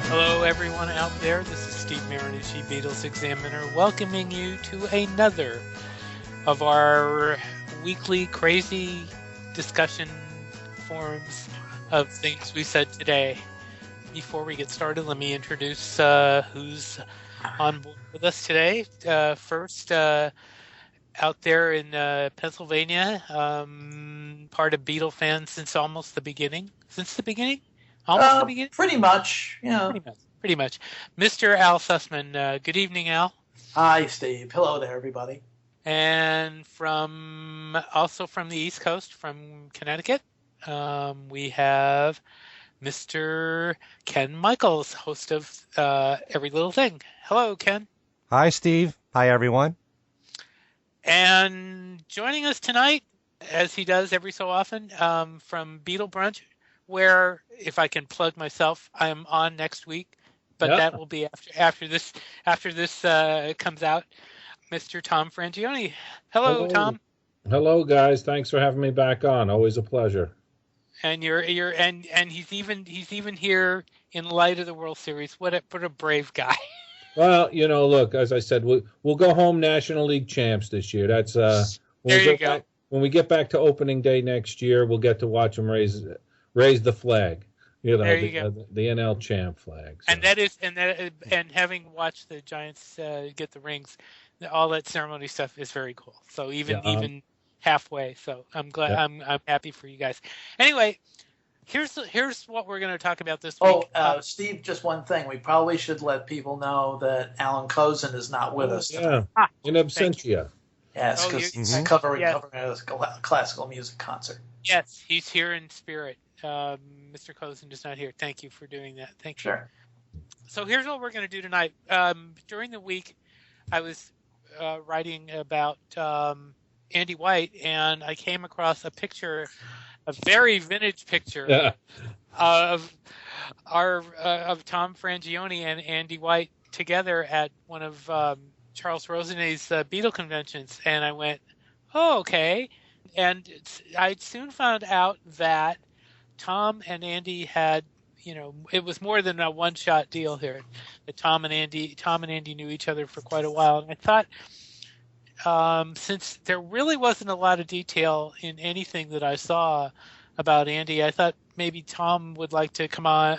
Hello, everyone out there. This is Steve Marinucci, Beatles Examiner, welcoming you to another of our weekly crazy discussion forums of things we said today. Before we get started, let me introduce who's on board with us today. First, out there in Pennsylvania, part of Beatle fans since almost the beginning. Since the beginning? Almost the beginning? Pretty much, yeah. Pretty much. Mr. Al Sussman. Good evening, Al. Hi, Steve. Hello there, everybody. And also from the East Coast, from Connecticut, we have Mr. Ken Michaels, host of Every Little Thing. Hello, Ken. Hi, Steve. Hi, everyone. And joining us tonight, as he does every so often, from Beatle Brunch, where, if I can plug myself, I am on next week, but that will be after this comes out. Mr. Tom Frangione. Hello, Tom. Hello, guys. Thanks for having me back on. Always a pleasure. And he's even here in light of the World Series. What a brave guy. Well, look, as I said, we'll go home National League champs this year. That's there you go. When we get back to opening day next year, we'll get to watch them raise the flag. There you go. The NL champ flag. So. And having watched the Giants get the rings, all that ceremony stuff is very cool. So even halfway, so I'm glad. Yeah. I'm happy for you guys. Anyway, here's what we're going to talk about this week. Steve, just one thing. We probably should let people know that Alan Kozin is not with us tonight. In absentia. Yes, because he's covering a classical music concert. Yes, he's here in spirit. Mr. Kozin is not here. Thank you for doing that. Thank you. Sure. So here's what we're going to do tonight. During the week, I was writing about Andy White, and I came across a very vintage picture of Tom Frangione and Andy White together at one of Charles Rosenet's Beatle conventions, and I went, "Oh, okay." And I soon found out that Tom and Andy had, it was more than a one-shot deal here. That Tom and Andy knew each other for quite a while, and I thought, since there really wasn't a lot of detail in anything that I saw about Andy, I thought maybe Tom would like to come on.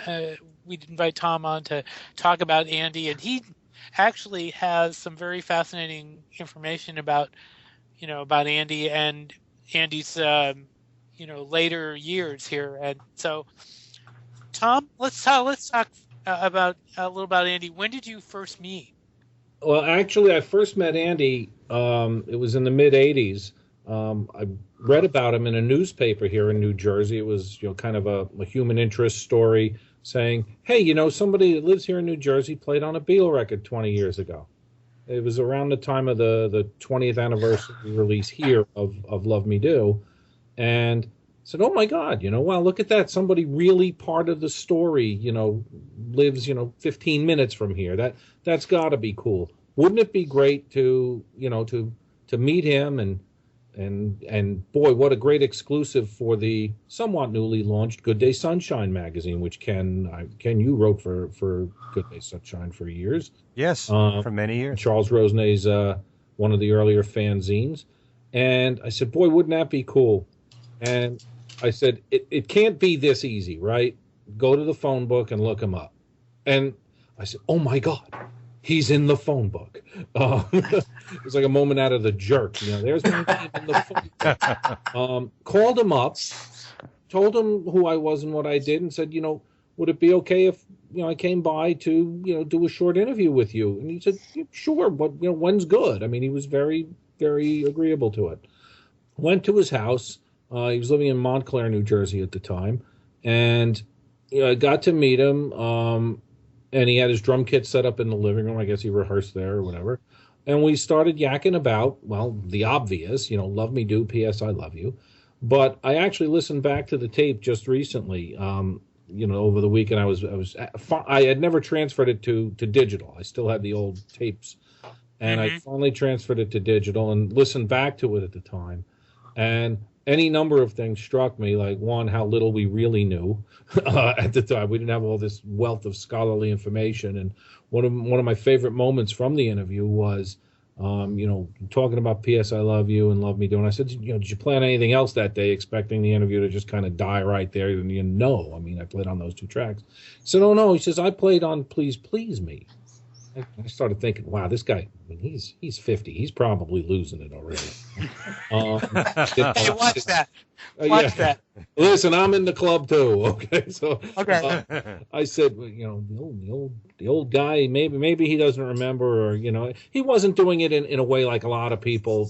We'd invite Tom on to talk about Andy, and he actually has some very fascinating information about Andy and Andy's later years here. And so, Tom, let's talk about a little about Andy. When did you first meet? Well, actually, I first met Andy. It was in the mid '80s. I read about him in a newspaper here in New Jersey. It was kind of a human interest story saying, "Hey, somebody that lives here in New Jersey played on a Beatle record 20 years ago." It was around the time of the 20th anniversary release here of Love Me Do. And I said, "Oh my God, wow, look at that. Somebody really part of the story, lives, 15 minutes from here. That's gotta be cool. Wouldn't it be great to meet him and boy, what a great exclusive for the somewhat newly launched Good Day Sunshine magazine, which Ken, you wrote for Good Day Sunshine for years. Yes, for many years. Charles Rosenet's one of the earlier fanzines. And I said, boy, wouldn't that be cool? And I said, it can't be this easy, right? Go to the phone book and look him up. And I said, oh my God, he's in the phone book. It was like a moment out of The Jerk. There's my name in the phone book. Called him up, told him who I was and what I did, and said, would it be okay if I came by to do a short interview with you? And he said, sure, but when's good? I mean, he was very, very agreeable to it. Went to his house. He was living in Montclair, New Jersey at the time, and I got to meet him. And he had his drum kit set up in the living room. I guess he rehearsed there or whatever. And we started yakking about, well, the obvious, love me do, P.S. I love you. But I actually listened back to the tape just recently. over the weekend I had never transferred it to digital. I still had the old tapes, and I finally transferred it to digital and listened back to it at the time. And any number of things struck me, like one, how little we really knew at the time. We didn't have all this wealth of scholarly information. And one of my favorite moments from the interview was, talking about P.S. I Love You and Love Me Do. And I said, did you plan anything else that day, expecting the interview to just kind of die right there? And no, I mean, I played on those two tracks. He said, oh, no. He says, I played on Please Please Me. I started thinking, wow, this guy, I mean, he's 50. He's probably losing it already. Hey, watch that. Watch that. Listen, I'm in the club too. Okay, so okay. I said, the old guy, maybe he doesn't remember, or he wasn't doing it in a way like a lot of people,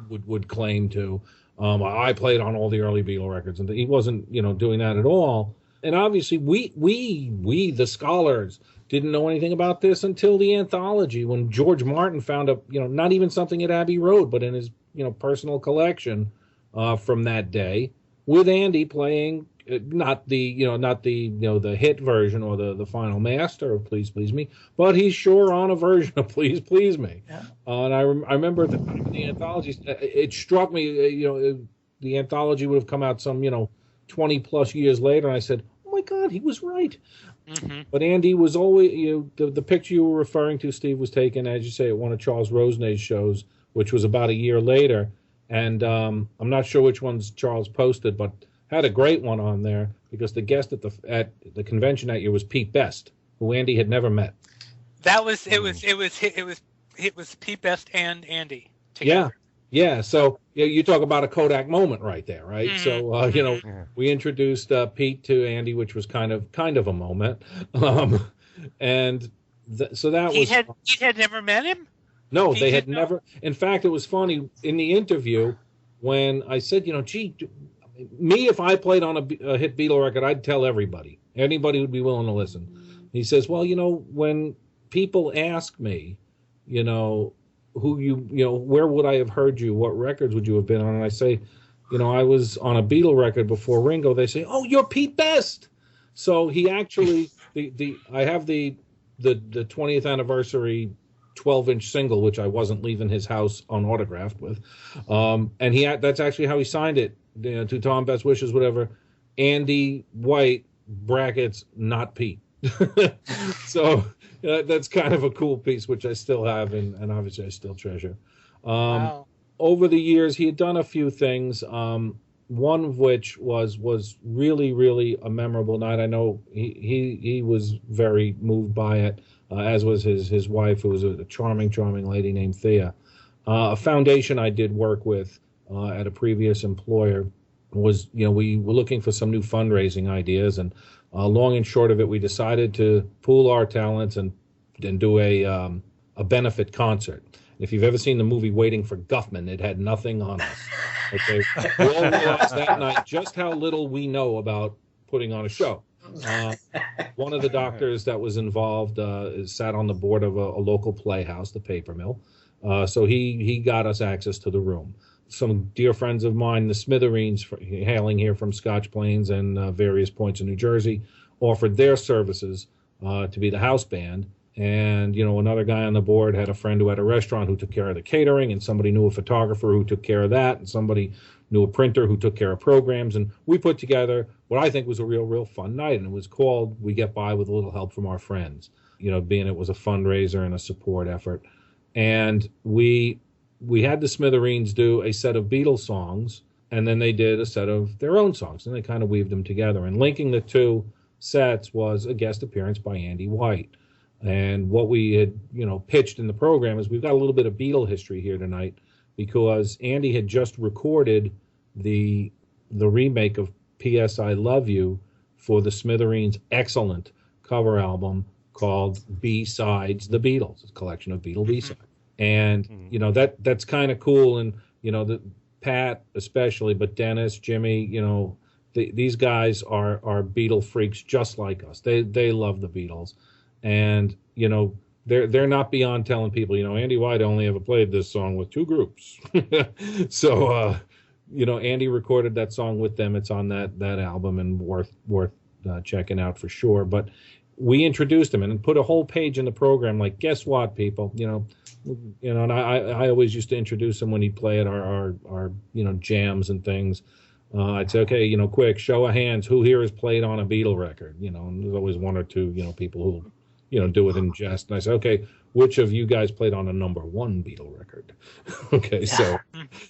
would claim to. I played on all the early Beatle records, and he wasn't, doing that at all. And obviously, we the scholars didn't know anything about this until the anthology, when George Martin found not even something at Abbey Road, but in his personal collection from that day, with Andy playing not the hit version or the final master of Please Please Me, but he's sure on a version of Please Please Me. Yeah. And I remember at the time of the anthology, it struck me, the anthology would have come out some 20 plus years later, and I said, oh my God, he was right. Mm-hmm. But Andy was always, the picture you were referring to, Steve, was taken, as you say, at one of Charles Rosnay's shows, which was about a year later. And I'm not sure which ones Charles posted, but had a great one on there, because the guest at the convention that year was Pete Best, who Andy had never met. It was Pete Best and Andy together. Yeah, so you talk about a Kodak moment right there, right? Mm-hmm. So we introduced Pete to Andy, which was kind of a moment, and so that He had never met him. No, they had never. In fact, it was funny in the interview when I said, me, if I played on a hit Beatle record, I'd tell everybody. Anybody would be willing to listen. He says, well, when people ask me, where would I have heard you? What records would you have been on? And I say, I was on a Beatle record before Ringo. They say, oh, you're Pete Best. So he actually, I have the 20th anniversary 12-inch single, which I wasn't leaving his house unautographed with. And that's actually how he signed it, to Tom, best wishes, whatever. Andy White, brackets, not Pete. So that's kind of a cool piece, which I still have, and obviously I still treasure. Wow. Over the years, he had done a few things, one of which was really, really a memorable night. I know he was very moved by it, as was his wife, who was a charming, charming lady named Thea. A foundation I did work with at a previous employer was, we were looking for some new fundraising ideas, and long and short of it, we decided to pool our talents and do a benefit concert. If you've ever seen the movie Waiting for Guffman, it had nothing on us. Okay, we all realized that night just how little we know about putting on a show. One of the doctors that was involved sat on the board of a local playhouse, the Paper Mill. So he got us access to the room. Some dear friends of mine, the Smithereens, hailing here from Scotch Plains and various points in New Jersey, offered their services to be the house band. And, another guy on the board had a friend who had a restaurant who took care of the catering, and somebody knew a photographer who took care of that, and somebody knew a printer who took care of programs. And we put together what I think was a real, real fun night. And it was called We Get By with a Little Help from Our Friends, being it was a fundraiser and a support effort. And we had the Smithereens do a set of Beatles songs, and then they did a set of their own songs, and they kind of weaved them together. And linking the two sets was a guest appearance by Andy White. And what we had, pitched in the program is we've got a little bit of Beatle history here tonight, because Andy had just recorded the remake of P.S. I Love You for the Smithereens' excellent cover album called B-Sides the Beatles, a collection of Beatle B-sides. And, that's kind of cool. And, the Pat especially, but Dennis, Jimmy, these guys are Beatle freaks just like us. They love the Beatles. And, they're not beyond telling people, Andy White only ever played this song with two groups. So, Andy recorded that song with them. It's on that album and worth checking out for sure. But we introduced him and put a whole page in the program. Like, guess what, people? And I always used to introduce him when he'd play at our jams and things. I'd say, okay, quick, show of hands, who here has played on a Beatle record? And there's always one or two, people who, do it in jest. And I say, okay, which of you guys played on a number one Beatle record? Okay, so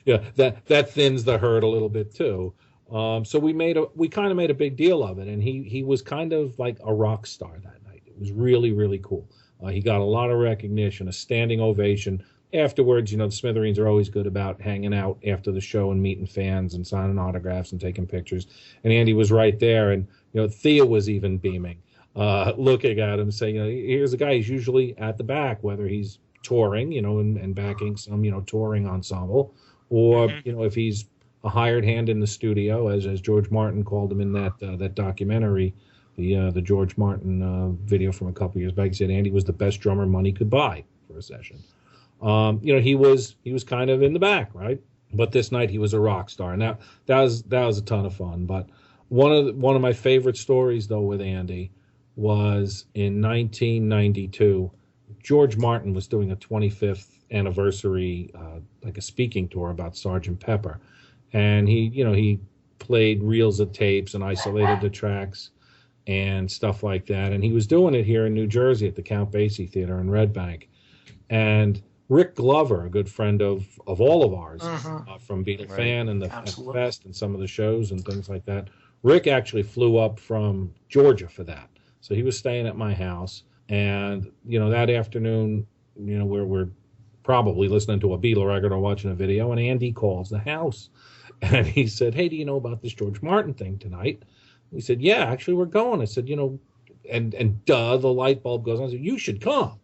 that thins the herd a little bit too. So we kind of made a big deal of it, and he was kind of like a rock star that night. It was really, really cool. He got a lot of recognition, a standing ovation. Afterwards, the Smithereens are always good about hanging out after the show and meeting fans and signing autographs and taking pictures. And Andy was right there, and Thea was even beaming, looking at him, saying, here's a guy. He's usually at the back, whether he's touring, and backing some, touring ensemble, or if he's a hired hand in the studio, as George Martin called him in that documentary, the George Martin video from a couple years back. He said Andy was the best drummer money could buy for a session. He was kind of in the back, right? But this night he was a rock star, and that was a ton of fun. But one of my favorite stories though with Andy was in 1992. George Martin was doing a 25th anniversary, like a speaking tour about Sgt. Pepper, and he played reels of tapes and isolated the tracks and stuff like that. And he was doing it here in New Jersey at the Count Basie Theater in Red Bank, and Rick Glover, a good friend of all of ours, from Beatle Fan and at the Fest and some of the shows and things like that. Rick actually flew up from Georgia for that. So he was staying at my house. And, that afternoon, we're probably listening to a Beatle record or watching a video, and Andy calls the house. And he said, hey, do you know about this George Martin thing tonight? He said, yeah, actually, we're going. I said, and the light bulb goes on. I said, you should come.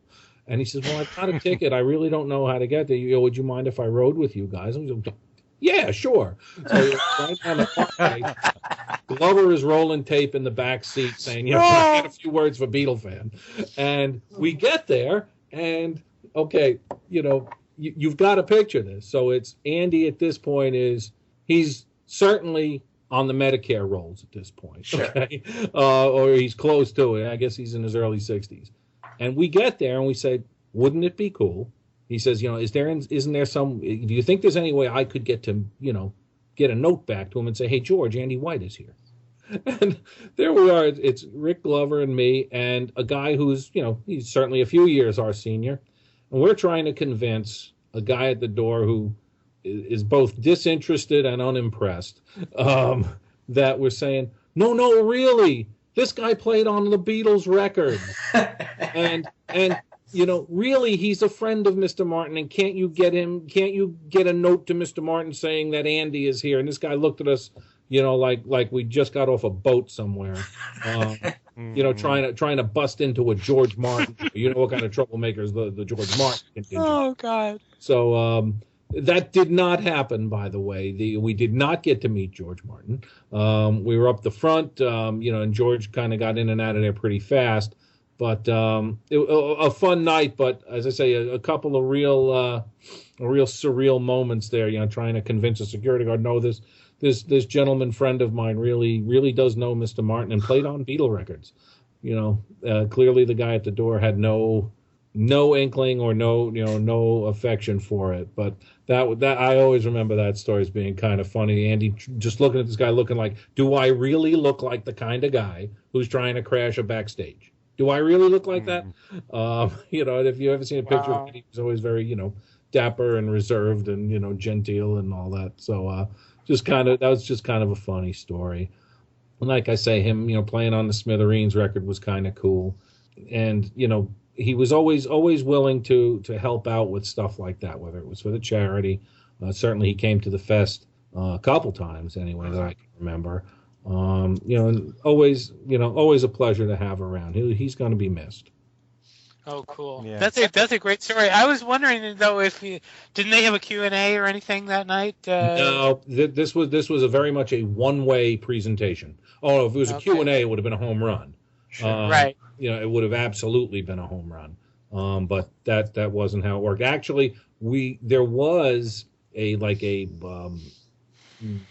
And he says, well, I've got a ticket. I really don't know how to get there. Would you mind if I rode with you guys? I said, yeah, sure. So right down the parkway, Glover is rolling tape in the back seat saying, I got a few words for Beatle Fan. And we get there, and, okay, you've got to picture this. So it's Andy at this point he's certainly on the Medicare rolls at this point. Sure. Okay? Or he's close to it. I guess he's in his early 60s. And we get there and we say, wouldn't it be cool? He says, isn't there some, do you think there's any way I could get to, get a note back to him and say, hey, George, Andy White is here. And there we are. It's Rick Glover and me and a guy who's, he's certainly a few years our senior. And we're trying to convince a guy at the door who is both disinterested and unimpressed, that we're saying, no, really. This guy played on the Beatles record, and really, he's a friend of Mr. Martin. And can't you get a note to Mr. Martin saying that Andy is here? And this guy looked at us, like we just got off a boat somewhere, trying to bust into a George Martin. What kind of troublemakers the George Martin contingent. Oh God! So. That did not happen, by the way. We did not get to meet George Martin. We were up the front, and George kind of got in and out of there pretty fast. But a fun night. But as I say, a couple of real surreal moments there. Trying to convince a security guard, no, this gentleman friend of mine really does know Mr. Martin and played on Beatle records. Clearly the guy at the door had no inkling or no affection for it. But that I always remember that story as being kind of funny. Andy just looking at this guy looking like, do I really look like the kind of guy who's trying to crash a backstage? Do I really look like that? If you ever seen a picture of him, he was always very, dapper and reserved and, genteel and all that. So that was just kind of a funny story. And like I say, him, playing on the Smithereens record was kind of cool. And, he was always willing to help out with stuff like that, whether it was for the charity. Certainly, he came to the fest a couple times anyway that I can remember. And always a pleasure to have around. He's going to be missed. Oh, cool. Yeah. That's a great story. I was wondering though if didn't they have a Q&A or anything that night? No, this was a very much a one-way presentation. Oh, if it was a Q&A, it would have been a home run. Sure. Right. It would have absolutely been a home run. But that wasn't how it worked. Actually, there was a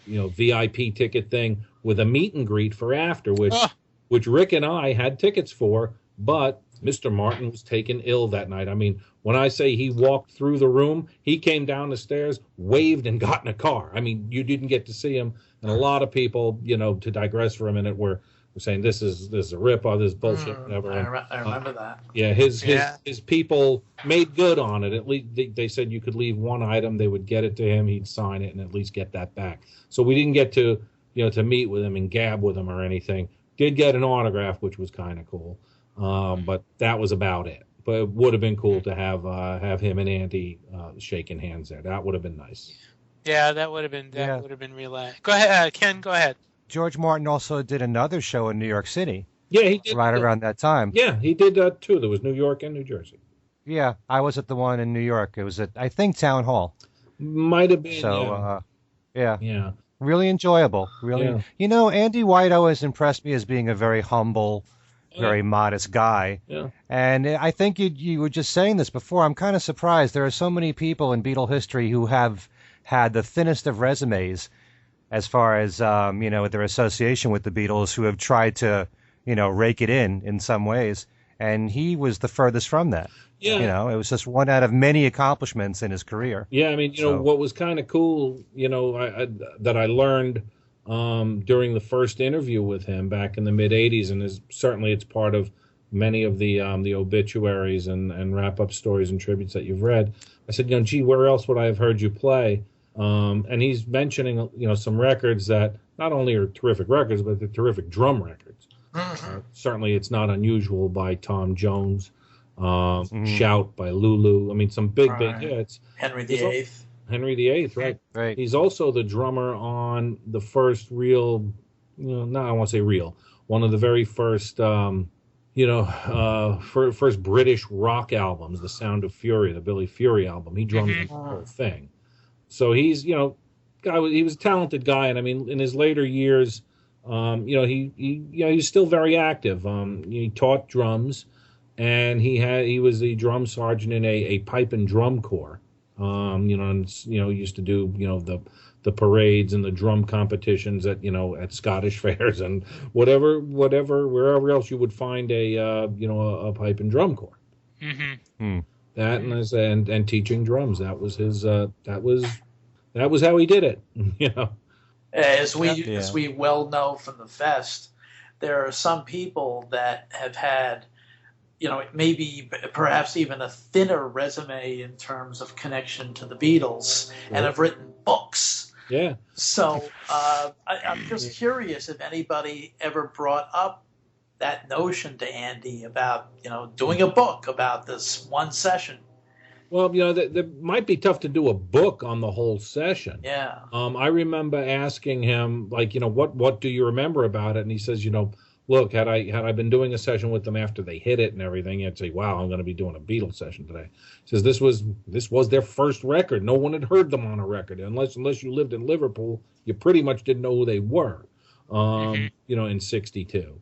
VIP ticket thing with a meet and greet for after, which Rick and I had tickets for, but Mr. Martin was taken ill that night. I mean, when I say he walked through the room, he came down the stairs, waved, and got in a car. I mean, you didn't get to see him, and a lot of people, to digress for a minute, were saying this is a rip-off, this is bullshit, whatever. I remember that. Yeah, his people made good on it. At least they said you could leave one item, they would get it to him, he'd sign it, and at least get that back. So we didn't get to to meet with him and gab with him or anything. Did get an autograph, which was kind of cool, but that was about it. But it would have been cool to have him and Andy shaking hands there. That would have been nice. Yeah, that would have been real. Go ahead, Ken. Go ahead. George Martin also did another show in New York City. Yeah, he did. Right around that time. Yeah, he did too. There was New York and New Jersey. Yeah, I was at the one in New York. It was at, I think, Town Hall. Might have been. So, yeah. Really enjoyable. Really. Yeah. Andy White always impressed me as being a very humble, very modest guy. Yeah. And I think you were just saying this before. I'm kind of surprised. There are so many people in Beatle history who have had the thinnest of resumes as far as, their association with the Beatles, who have tried to, rake it in some ways. And he was the furthest from that. Yeah. It was just one out of many accomplishments in his career. Yeah, I mean, what was kind of cool, that I learned during the first interview with him back in the mid-'80s, and certainly it's part of many of the obituaries and wrap-up stories and tributes that you've read. I said, gee, where else would I have heard you play? And he's mentioning, some records that not only are terrific records, but they're terrific drum records. Certainly it's not unusual by Tom Jones. Shout by Lulu. I mean, some big hits. Henry VIII. Henry VIII, right. He's also the drummer on the first real, I won't say real, one of the very first, first British rock albums, The Sound of Fury, the Billy Fury album. He drummed the whole thing. So he's, he was a talented guy, and I mean, in his later years, he's still very active. He taught drums. And he was the drum sergeant in a pipe and drum corps, used to do, the parades and the drum competitions at Scottish fairs and wherever else you would find a pipe and drum corps. Mm-hmm. That and teaching drums. That was his, that was how he did it, As we well know from the fest, there are some people that have had, maybe perhaps even a thinner resume in terms of connection to the Beatles and have written books. Yeah. So I'm just curious if anybody ever brought up that notion to Andy about, doing a book about this one session. Well, that might be tough to do a book on the whole session. Yeah. I remember asking him, what do you remember about it? And he says, look, had I been doing a session with them after they hit it and everything, I'd say, wow, I'm going to be doing a Beatles session today. He says this was their first record. No one had heard them on a record. Unless you lived in Liverpool, you pretty much didn't know who they were, in 62.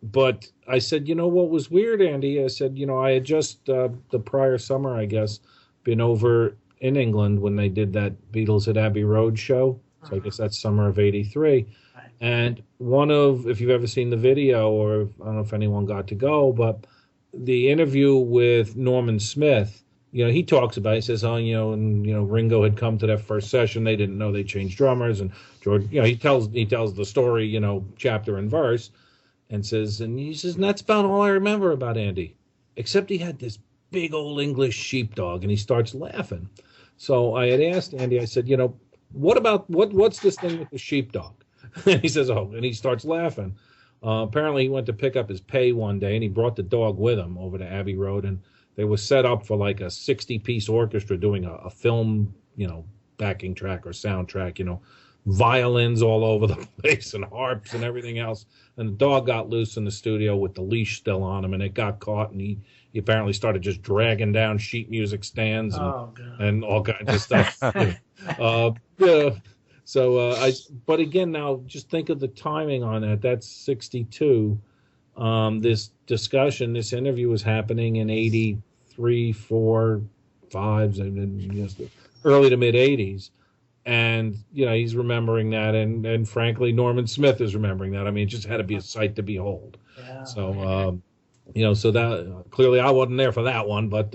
But I said, what was weird, Andy? I said, I had just the prior summer, I guess, been over in England when they did that Beatles at Abbey Road show. So I guess that's summer of 83. And if you've ever seen the video, or I don't know if anyone got to go, but the interview with Norman Smith, he talks about it. He says, Ringo had come to that first session. They didn't know they changed drummers. And George, he tells the story, chapter and verse, and he says, and that's about all I remember about Andy, except he had this big old English sheepdog, and he starts laughing. So I had asked Andy, I said, what's this thing with the sheepdog? And he says, and he starts laughing. Apparently he went to pick up his pay one day, and he brought the dog with him over to Abbey Road, and they were set up for like a 60-piece orchestra doing a film, backing track or soundtrack, violins all over the place and harps and everything else. And the dog got loose in the studio with the leash still on him, and it got caught, and he apparently started just dragging down sheet music stands and all kinds of stuff. But again, now just think of the timing on that. That's 62. This interview was happening in 83, 4, 5, early to mid 80s. And, he's remembering that. And frankly, Norman Smith is remembering that. I mean, it just had to be a sight to behold. Yeah. So, so that clearly I wasn't there for that one. But,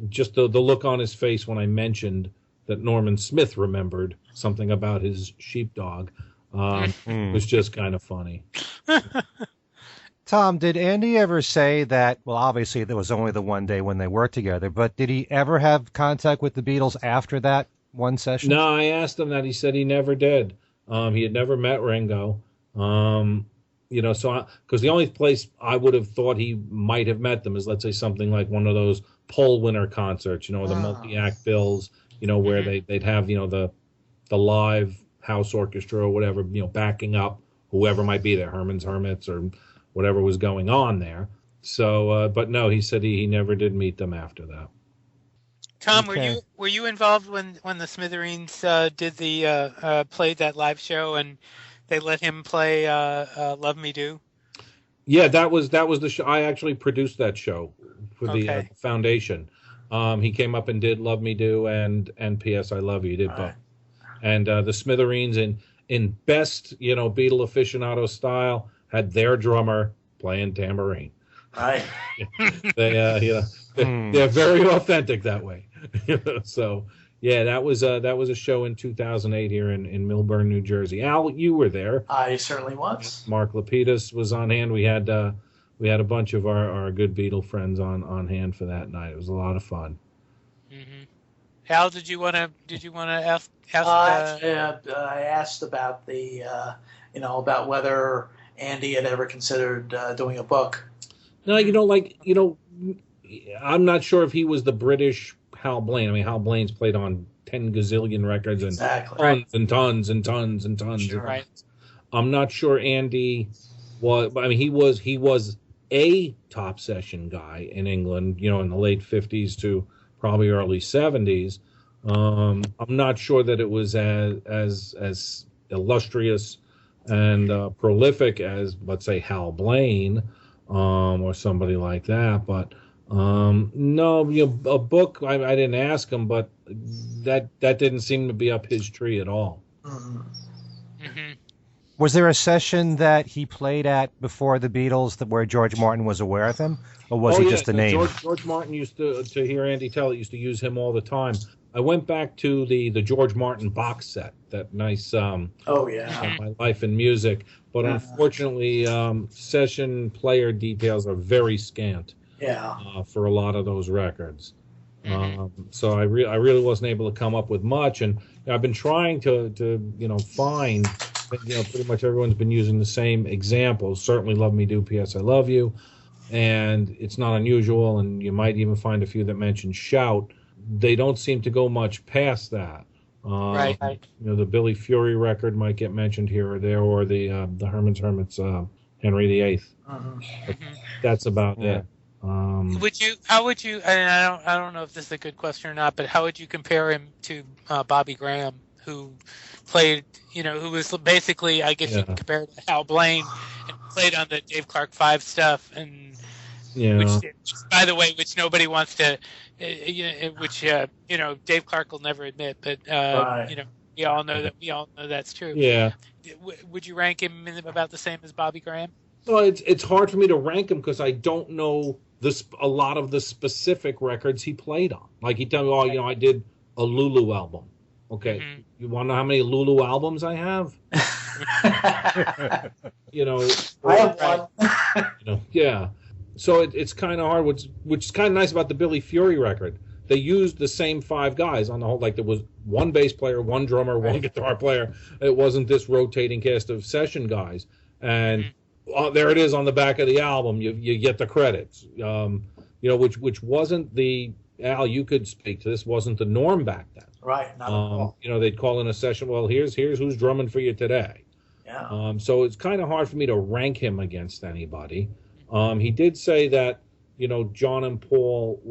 just the look on his face when I mentioned that Norman Smith remembered something about his sheepdog was just kind of funny. Tom, did Andy ever say that, well, obviously there was only the one day when they worked together, but did he ever have contact with the Beatles after that one session? No, I asked him that. He said he never did. He had never met Ringo. So because the only place I would have thought he might have met them is, let's say, something like one of those poll winner concerts, the multi-act bills, where they'd have, the live house orchestra or whatever, backing up whoever might be there, Herman's Hermits or whatever was going on there. So, but no, he said he never did meet them after that. Tom, Okay. were you involved when the Smithereens did played that live show and they let him play "Love Me Do"? Yeah, that was the show. I actually produced that show for the foundation. He came up and did "Love Me Do" and "P.S. I Love You." He did both. And the Smithereens in best Beatle aficionado style had their drummer playing tambourine. Right. They're very authentic that way. So yeah, that was a show in 2008 here in Millburn, New Jersey. Al, you were there. I certainly was. Mark Lapidus was on hand. We had a bunch of our good Beatle friends on hand for that night. It was a lot of fun. Mm-hmm. Al, did you want to ask? I asked about about whether Andy had ever considered doing a book. No, I'm not sure if he was the British Hal Blaine. I mean, Hal Blaine's played on 10 gazillion records and tons and tons and tons and tons. Sure. Right. I'm not sure Andy was. I mean, he was a top session guy in England. In the late 50s to probably early 70s. I'm not sure that it was as illustrious and prolific as, let's say, Hal Blaine or somebody like that. But no, a book. I didn't ask him, but that didn't seem to be up his tree at all. Mm-hmm. Mm-hmm. Was there a session that he played at before the Beatles where George Martin was aware of him, or was he just a name? George Martin used to hear Andy tell it, used to use him all the time. I went back to the George Martin box set, that nice My Life in Music, but unfortunately session player details are very scant for a lot of those records. So I really wasn't able to come up with much, and I've been trying to find, pretty much everyone's been using the same examples. Certainly Love Me Do, P.S. I Love You, and it's not unusual, and you might even find a few that mention Shout. They don't seem to go much past that. Right. The Billy Fury record might get mentioned here or there, or the Herman's Hermits, Henry VIII. That's about it. How would you? And I don't know if this is a good question or not, but how would you compare him to Bobby Graham, who played, who was basically, I guess you can compare it to Hal Blaine, and played on the Dave Clark 5 stuff, and which, by the way, which nobody wants to, which Dave Clark will never admit, but we all know that's true. Yeah. Would you rank him about the same as Bobby Graham? Well, it's hard for me to rank him because I don't know a lot of the specific records he played on. Like he tell me, I did a Lulu album. Okay, you want to know how many Lulu albums I have? I have one. Yeah. So it's kind of hard. Which is kind of nice about the Billy Fury record. They used the same 5 guys on the whole. Like there was one bass player, one drummer, one guitar player. It wasn't this rotating cast of session guys. And there it is on the back of the album. You get the credits. Which wasn't the Al. You could speak to this. Wasn't the norm back then. Right. Not at all. They'd call in a session. Well, here's who's drumming for you today. Yeah. So it's kind of hard for me to rank him against anybody. He did say that, John and Paul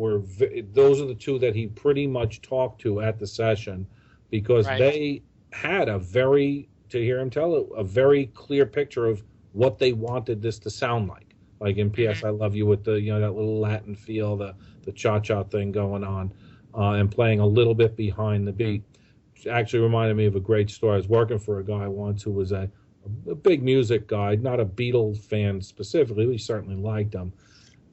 those are the 2 that he pretty much talked to at the session because they had to hear him tell it, a very clear picture of what they wanted this to sound like. Like in P.S. I Love You with the, that little Latin feel, the cha-cha thing going on, and playing a little bit behind the beat. actually reminded me of a great story. I was working for a guy once who was a big music guy, not a Beatles fan specifically. He certainly liked them.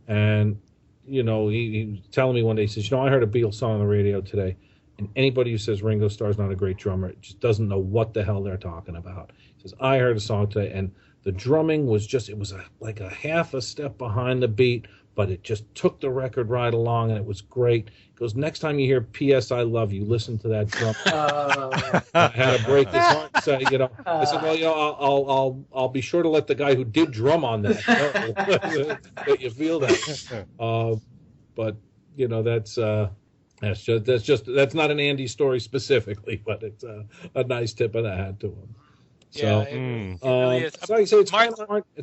And, he was telling me one day, he says, I heard a Beatles song on the radio today. And anybody who says Ringo Starr's not a great drummer just doesn't know what the hell they're talking about. He says, I heard a song today, and the drumming was like a half a step behind the beat, but it just took the record right along, and it was great. He goes, next time you hear P.S. I Love You, listen to that drum. I had to break his heart and say, I said, well, I'll be sure to let the guy who did drum on that know that you feel that. But, that's not an Andy story specifically, but it's a nice tip of the hat to him. So, it really is. So like I say, it's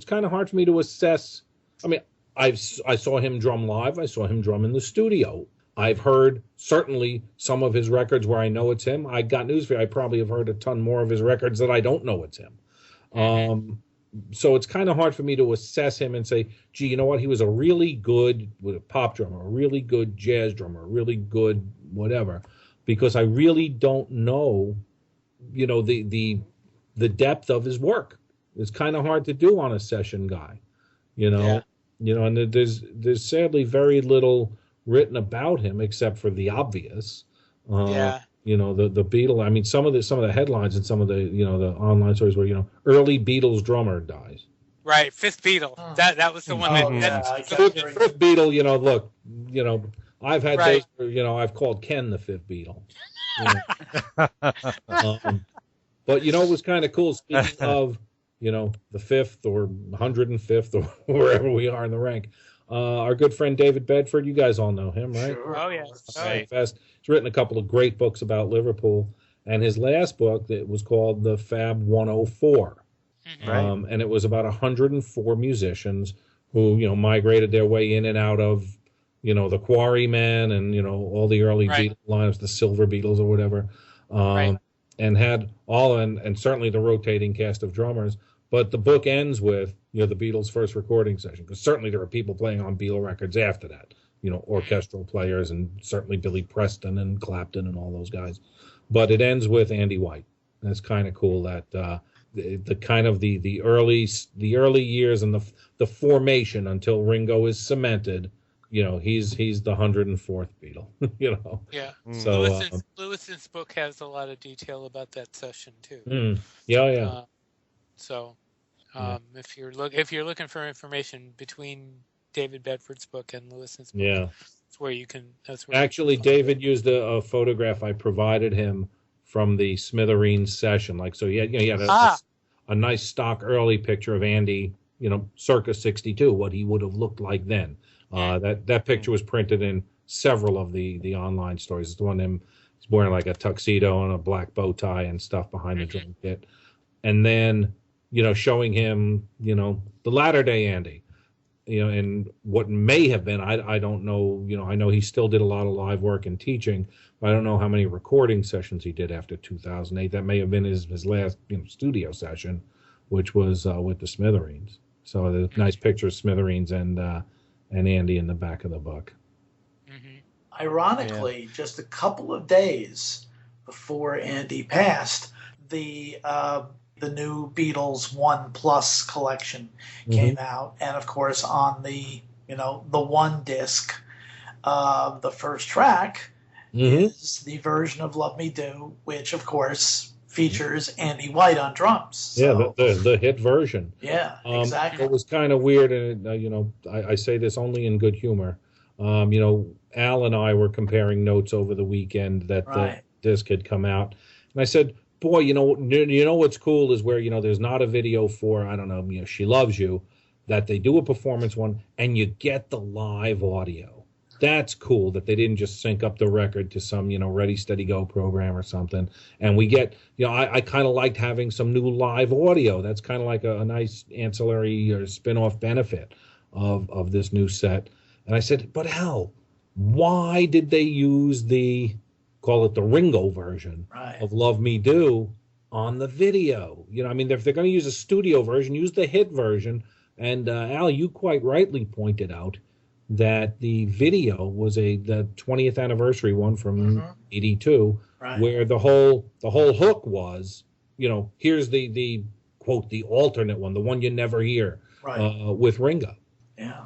kind of hard for me to assess. I mean, I saw him drum live. I saw him drum in the studio. I've heard certainly some of his records where I know it's him. I got news for you. I probably have heard a ton more of his records that I don't know it's him. So it's kind of hard for me to assess him and say, gee, you know what? He was a really good pop drummer, a really good jazz drummer, a really good whatever, because I really don't know, the depth of his work. It's kind of hard to do on a session guy, and there's sadly very little written about him except for the obvious. The Beatles. I mean, some of the headlines and some of the the online stories where early Beatles drummer dies. Right, fifth Beatle. That was the one. Fifth Beatle. Look, I've had days where I've called Ken the fifth Beatle. But it was kind of cool. Speaking of the fifth or 105th or wherever we are in the rank. Our good friend David Bedford, you guys all know him, right? Sure. Oh, yes. He's written a couple of great books about Liverpool, and his last book that was called The Fab 104. Mm-hmm. And it was about 104 musicians who, migrated their way in and out of, the Quarrymen and, all the early Beatles lineups, the Silver Beatles or whatever, and had and certainly the rotating cast of drummers. But the book ends with, the Beatles' first recording session, because certainly there are people playing on Beatle records after that, orchestral players, and certainly Billy Preston and Clapton and all those guys. But it ends with Andy White. And it's kind of cool that the kind of the early years and the formation until Ringo is cemented, he's the 104th Beatle, Yeah. So Lewison's book has a lot of detail about that session too. If you're looking for information between David Bedford's book and Lewison's book, that's where you can. Actually, David used a photograph I provided him from the Smithereens session. He had a nice stock early picture of Andy, circa '62, what he would have looked like then. That picture was printed in several of the online stories. It's the one him he's wearing like a tuxedo and a black bow tie and stuff behind the drum kit, and then. Showing him, the latter day Andy, and what may have been, I don't know, I know he still did a lot of live work and teaching, but I don't know how many recording sessions he did after 2008. That may have been his last, studio session, which was with the Smithereens. So there's nice picture of Smithereens and Andy in the back of the book. Mm-hmm. Ironically, just a couple of days before Andy passed, the new Beatles 1+ collection came out, and of course on the the one disc, the first track is the version of Love Me Do, which of course features Andy White on drums. So, the hit version. Yeah, exactly. It was kind of weird, and I say this only in good humor. Al and I were comparing notes over the weekend that the disc had come out, and I said, boy, what's cool is where, there's not a video for, I don't know, She Loves You, that they do a performance one and you get the live audio. That's cool that they didn't just sync up the record to some, Ready, Steady, Go program or something. And we get, I kind of liked having some new live audio. That's kind of like a nice ancillary or spin-off benefit of this new set. And I said, but hell, why did they use call it the Ringo version of Love Me Do on the video? If they're going to use a studio version, use the hit version. And Al, you quite rightly pointed out that the video was the 20th anniversary one from '82 where the whole hook was, here's the quote, the alternate one, the one you never hear, with Ringo. Yeah,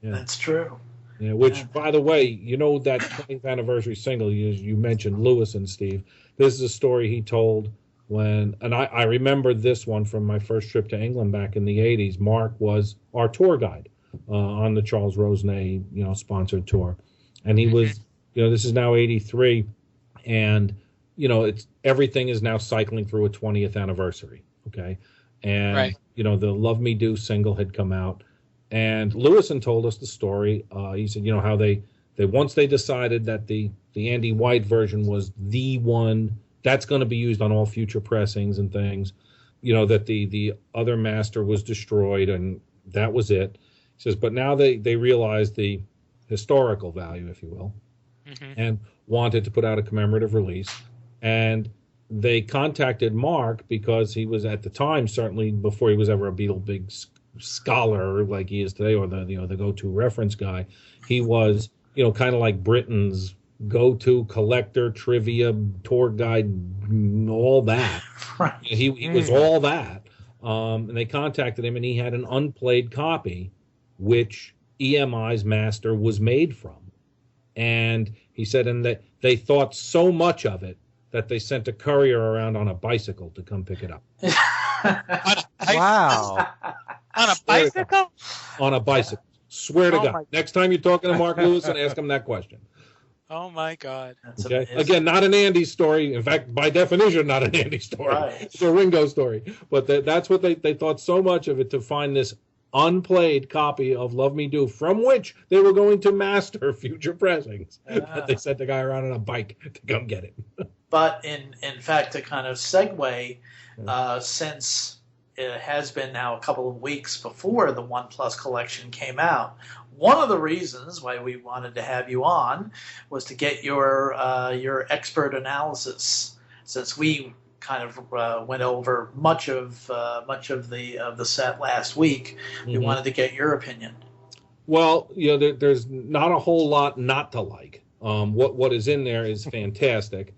that's true. Yeah, which, by the way, that 20th anniversary single you mentioned, Lewis and Steve. This is a story he told and I remember this one from my first trip to England back in the 80s. Mark was our tour guide on the Charles Rosenay, sponsored tour. And he was, this is now 83, and, everything is now cycling through a 20th anniversary, okay? And, the Love Me Do single had come out. And Lewison told us the story. He said, how they once they decided that the Andy White version was the one that's going to be used on all future pressings and things, that the other master was destroyed and that was it. He says, but now they realized the historical value, if you will, and wanted to put out a commemorative release. And they contacted Mark because he was at the time, certainly before he was ever a Beatle big scholar like he is today, or the go-to reference guy, he was kind of like Britain's go-to collector, trivia, tour guide, all that. Right. He was all that. And they contacted him, and he had an unplayed copy, which EMI's master was made from. And he said, and that they thought so much of it that they sent a courier around on a bicycle to come pick it up. Wow. On a bicycle? On a bicycle. Swear to God. Next time you're talking to Mark Lewis, and ask him that question. Oh, my God. That's okay. amazing. Again, not an Andy story. In fact, by definition, not an Andy story. Right. It's a Ringo story. But that's what they thought so much of it, to find this unplayed copy of Love Me Do, from which they were going to master future pressings. That they sent the guy around on a bike to come get it. But in fact, to kind of segue, since it has been now a couple of weeks before the One Plus collection came out, one of the reasons why we wanted to have you on was to get your expert analysis, since we kind of went over much of the set last week. We wanted to get your opinion. Well, there's not a whole lot not to like. What is in there is fantastic.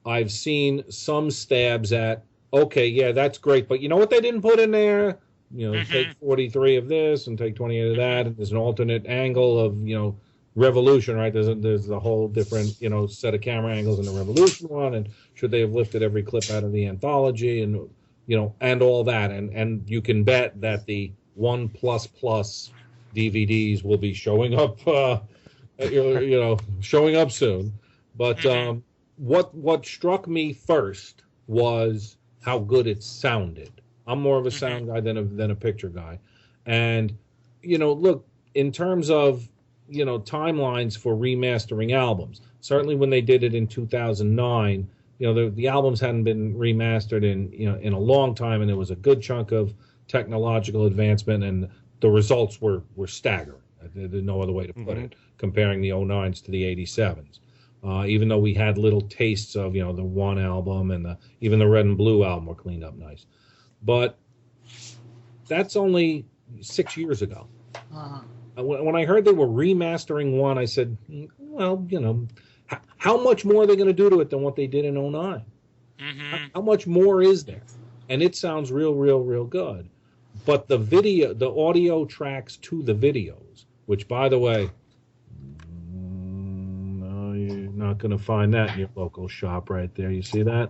I've seen some stabs at, okay, yeah, that's great, but you know what they didn't put in there? Take 43 of this and take 28 of that, and there's an alternate angle of, Revolution, right? There's a whole different, set of camera angles in the Revolution one, and should they have lifted every clip out of the anthology, and, and all that, and you can bet that the 1++ DVDs will be showing up, showing up soon. But what struck me first was how good it sounded. I'm more of a sound guy than a picture guy. And, look, in terms of, timelines for remastering albums, certainly when they did it in 2009, the albums hadn't been remastered in a long time, and there was a good chunk of technological advancement, and the results were staggering. There's no other way to put it, comparing the 09s to the 87s. Even though we had little tastes of, the One album and even the Red and Blue album were cleaned up nice. But that's only 6 years ago. When I heard they were remastering One, I said, well, how much more are they going to do to it than what they did in 09? How much more is there? And it sounds real, real, real good. But the audio tracks to the videos, which, by the way, you're not going to find that in your local shop right there. You see that?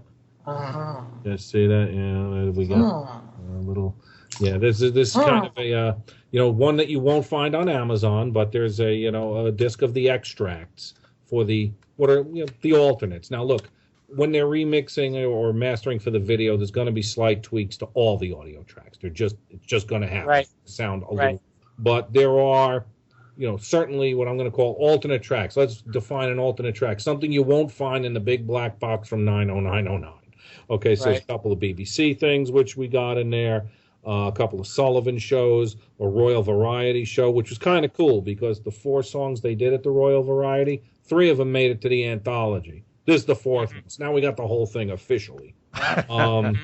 You see that? Yeah, we got a little. Yeah, this is kind of a one that you won't find on Amazon, but there's a disc of the extracts for the the alternates. Now look, when they're remixing or mastering for the video, there's going to be slight tweaks to all the audio tracks. It's just going to have sound a little. But there are certainly what I'm going to call alternate tracks. Let's define an alternate track. Something you won't find in the big black box from 90909. Okay, so there's a couple of BBC things which we got in there, a couple of Sullivan shows, a Royal Variety show, which was kind of cool because the 4 songs they did at the Royal Variety, 3 of them made it to the anthology. This is the 4th one. So now we got the whole thing officially. The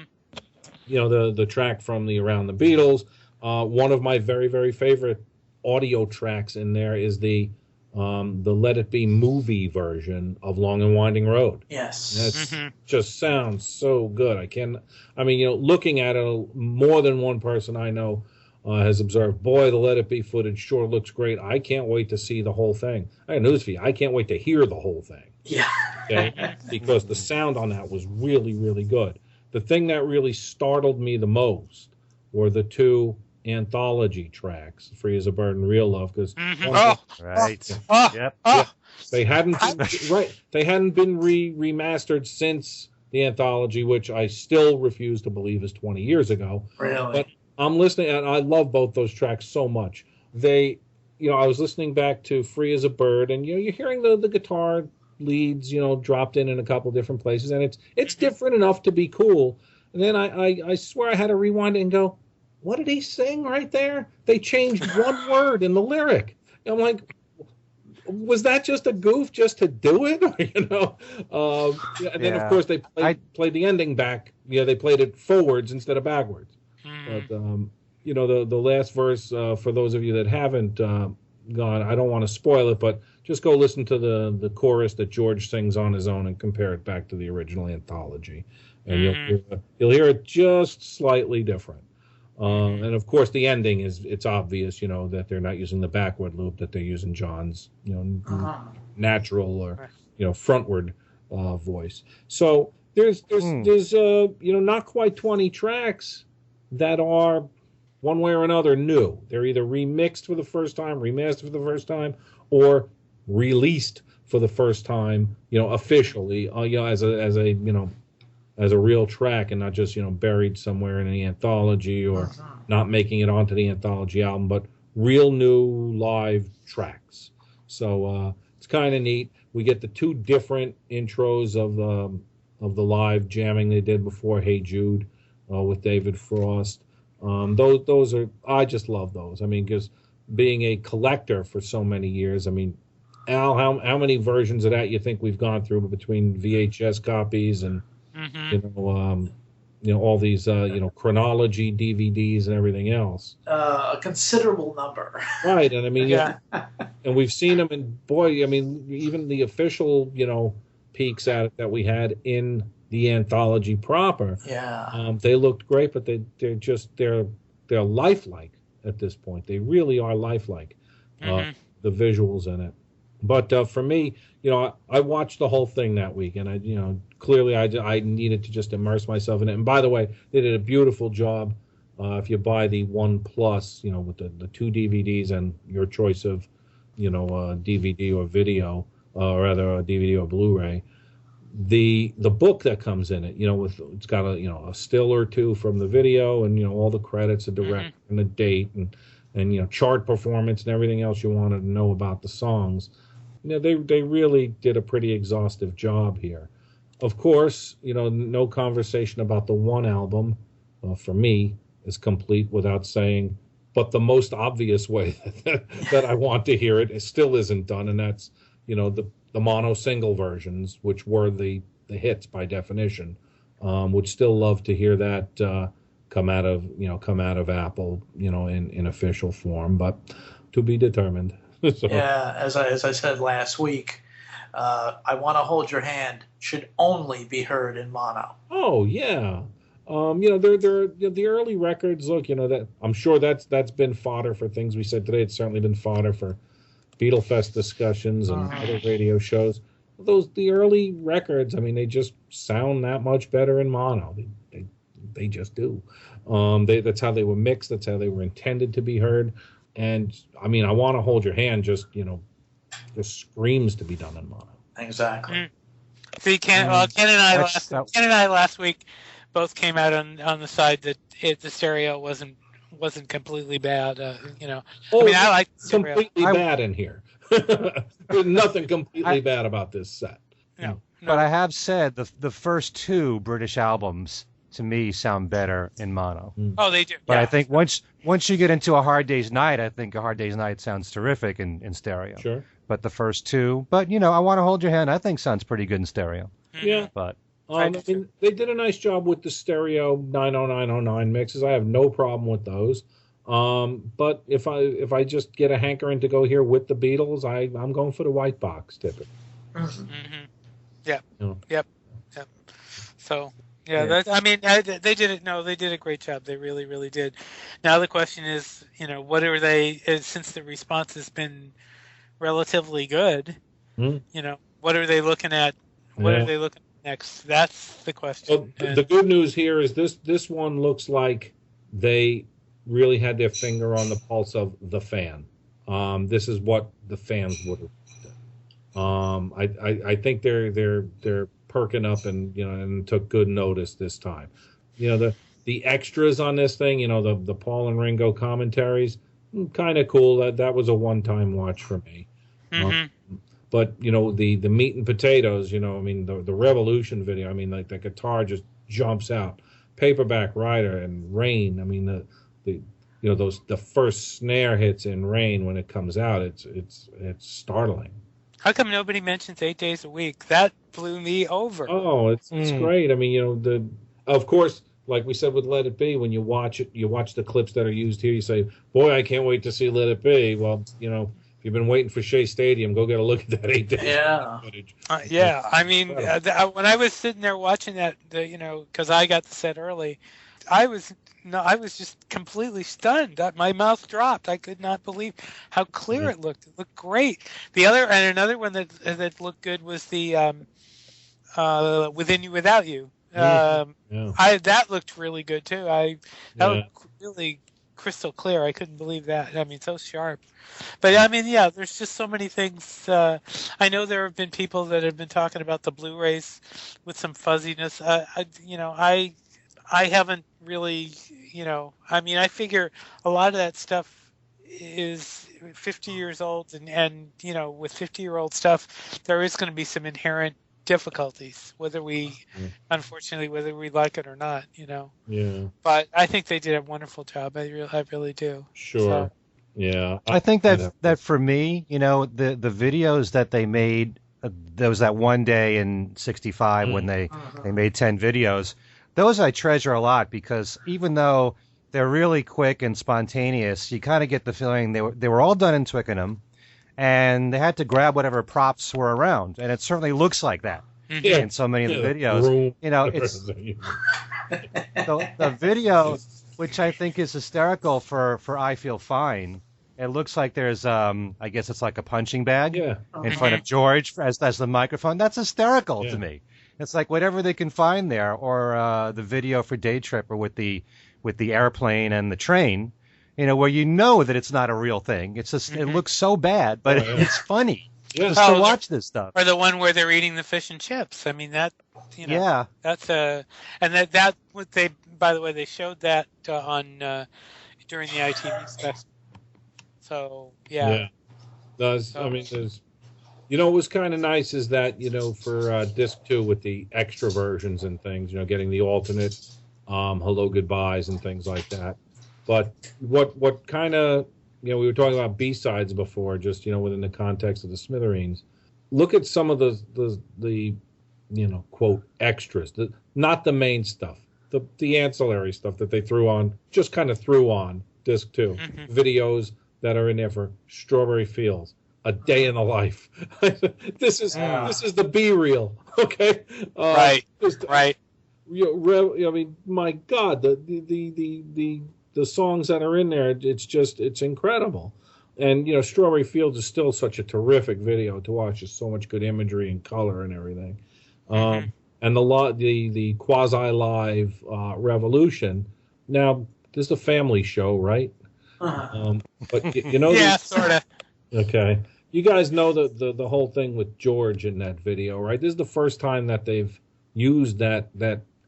track from the Around the Beatles. One of my very, very favorite audio tracks in there is the the Let It Be movie version of Long and Winding Road. Yes. That just sounds so good. Looking at it, more than one person I know has observed, boy, the Let It Be footage sure looks great. I can't wait to see the whole thing. I got news for you. I can't wait to hear the whole thing. Yeah. Okay? Because the sound on that was really, really good. The thing that really startled me the most were the two anthology tracks, Free as a Bird and Real Love, because they hadn't been remastered since the anthology, which I still refuse to believe is 20 years ago. Really? But I'm listening, and I love both those tracks so much. I was listening back to Free as a Bird, and you're hearing the guitar leads, dropped in a couple different places, and it's different enough to be cool. And then I swear I had to rewind it and go, what did he sing right there? They changed one word in the lyric. And I'm like, was that just a goof just to do it? And then of course they played the ending back. They played it forwards instead of backwards. But the last verse, for those of you that haven't gone, I don't want to spoil it, but just go listen to the chorus that George sings on his own and compare it back to the original anthology, and you'll hear it just slightly different. And of course, the ending it's obvious, that they're not using the backward loop, that they're using John's, natural or frontward voice. So there's not quite 20 tracks that are one way or another new. They're either remixed for the first time, remastered for the first time, or released for the first time, officially, as a real track, and not just buried somewhere in an anthology or not making it onto the anthology album, but real new live tracks. So it's kind of neat. We get the two different intros of the live jamming they did before Hey Jude with David Frost. Those are, I just love those. Because being a collector for so many years, Al, how many versions of that you think we've gone through between VHS copies and all these chronology DVDs and everything else? A considerable number. Right, and and we've seen them, and boy, even the official peeks at it that we had in the anthology proper. Yeah. They looked great, but they're lifelike at this point. They really are lifelike. The visuals in it. But for me, I watched the whole thing that week, and I needed to just immerse myself in it. And by the way, they did a beautiful job. If you buy the One Plus, with the two DVDs and your choice of, DVD or video, or rather a DVD or Blu-ray, the book that comes in it, it's got a still or two from the video, and all the credits, the director and the date, and chart performance and everything else you wanted to know about the songs. They really did a pretty exhaustive job here. Of course, no conversation about the one album, for me, is complete without saying, but the most obvious way that I want to hear it still isn't done, and that's, the mono single versions, which were the hits by definition. Would still love to hear that come out of Apple, in official form, but to be determined. So. Yeah, as I said last week, I Want to Hold Your Hand should only be heard in mono. Oh yeah, they're the early records. Look, that I'm sure that's been fodder for things we said today. It's certainly been fodder for Beatlefest discussions and other radio shows. The early records, they just sound that much better in mono. They just do. That's how they were mixed. That's how they were intended to be heard. And I Want to Hold Your Hand just screams to be done in mono. Exactly. See, Ken and I last week both came out on the side that the stereo wasn't completely bad. I like stereo. Completely bad in here. There's nothing completely bad about this set. No. But I have said the first two British albums to me sound better in mono. Oh, they do. But I think once you get into A Hard Day's Night, I think A Hard Day's Night sounds terrific in stereo. Sure. But the first two, I Want to Hold Your Hand, I think sounds pretty good in stereo. Yeah. But they did a nice job with the stereo 90909 mixes. I have no problem with those. But if I just get a hankering to go here with the Beatles, I'm going for the white box typically. Yeah. You know? Yep. So yeah. I mean, they did it. No, they did a great job. They really, really did. Now the question is, what are they? Since the response has been relatively good, what are they looking at? What are they looking at next? That's the question. Well, the good news here is this one looks like they really had their finger on the pulse of the fan. This is what the fans would have. I think they're perking up and took good notice this time. The extras on this thing, the Paul and Ringo commentaries, kind of cool. That was a one-time watch for me. But the meat and potatoes, the Revolution video, like the guitar just jumps out. Paperback Writer and Rain, the first snare hits in Rain when it comes out, it's startling. How come nobody mentions 8 days a week? That blew me over. Oh, it's great. Of course, like we said with Let It Be, when you watch it, you watch the clips that are used here, you say, boy, I can't wait to see Let It Be. Well, if you've been waiting for Shea Stadium, go get a look at that 8 days footage. When I was sitting there watching that, because I got the set early, I was just completely stunned. My mouth dropped. I could not believe how clear it looked. It looked great. Another one that looked good was the Within You Without You. That looked really good too. That looked really crystal clear. I couldn't believe that. So sharp. But there's just so many things. I know there have been people that have been talking about the Blu-rays with some fuzziness. I haven't really, I figure a lot of that stuff is 50 years old, and with 50-year-old stuff, there is going to be some inherent difficulties, unfortunately, whether we like it or not, Yeah. But I think they did a wonderful job. I really do. Sure. So. Yeah. I think that for me, the videos that they made, there was that one day in '65 when they made 10 videos. Those I treasure a lot because even though they're really quick and spontaneous, you kind of get the feeling they were all done in Twickenham, and they had to grab whatever props were around, and it certainly looks like that in so many of the videos. It's the video, which I think is hysterical for I Feel Fine. It looks like there's I guess it's like a punching bag in front of George as the microphone. That's hysterical to me. It's like whatever they can find there, or the video for Day Tripper with the airplane and the train, where that it's not a real thing. It's just it looks so bad, but it's funny just to watch this stuff. Or the one where they're eating the fish and chips. That's that what they. By the way, they showed that on during the ITV festival. So there's what was kind of nice is that for disc 2 with the extra versions and things, getting the alternate hello goodbyes and things like that. But what kind of we were talking about B-sides before, just within the context of the Smithereens. Look at some of the quote extras, not the main stuff, the ancillary stuff that they threw on disc 2, videos that are in there for Strawberry Fields, A Day in the Life. This is the B-reel, okay? Right. My God, the songs that are in there, it's incredible. And Strawberry Fields is still such a terrific video to watch. There's so much good imagery and color and everything. And the quasi-live Revolution. Now, this is a family show, right? But yeah, sort of. Okay, you guys know the whole thing with George in that video, right? This is the first time that they've used that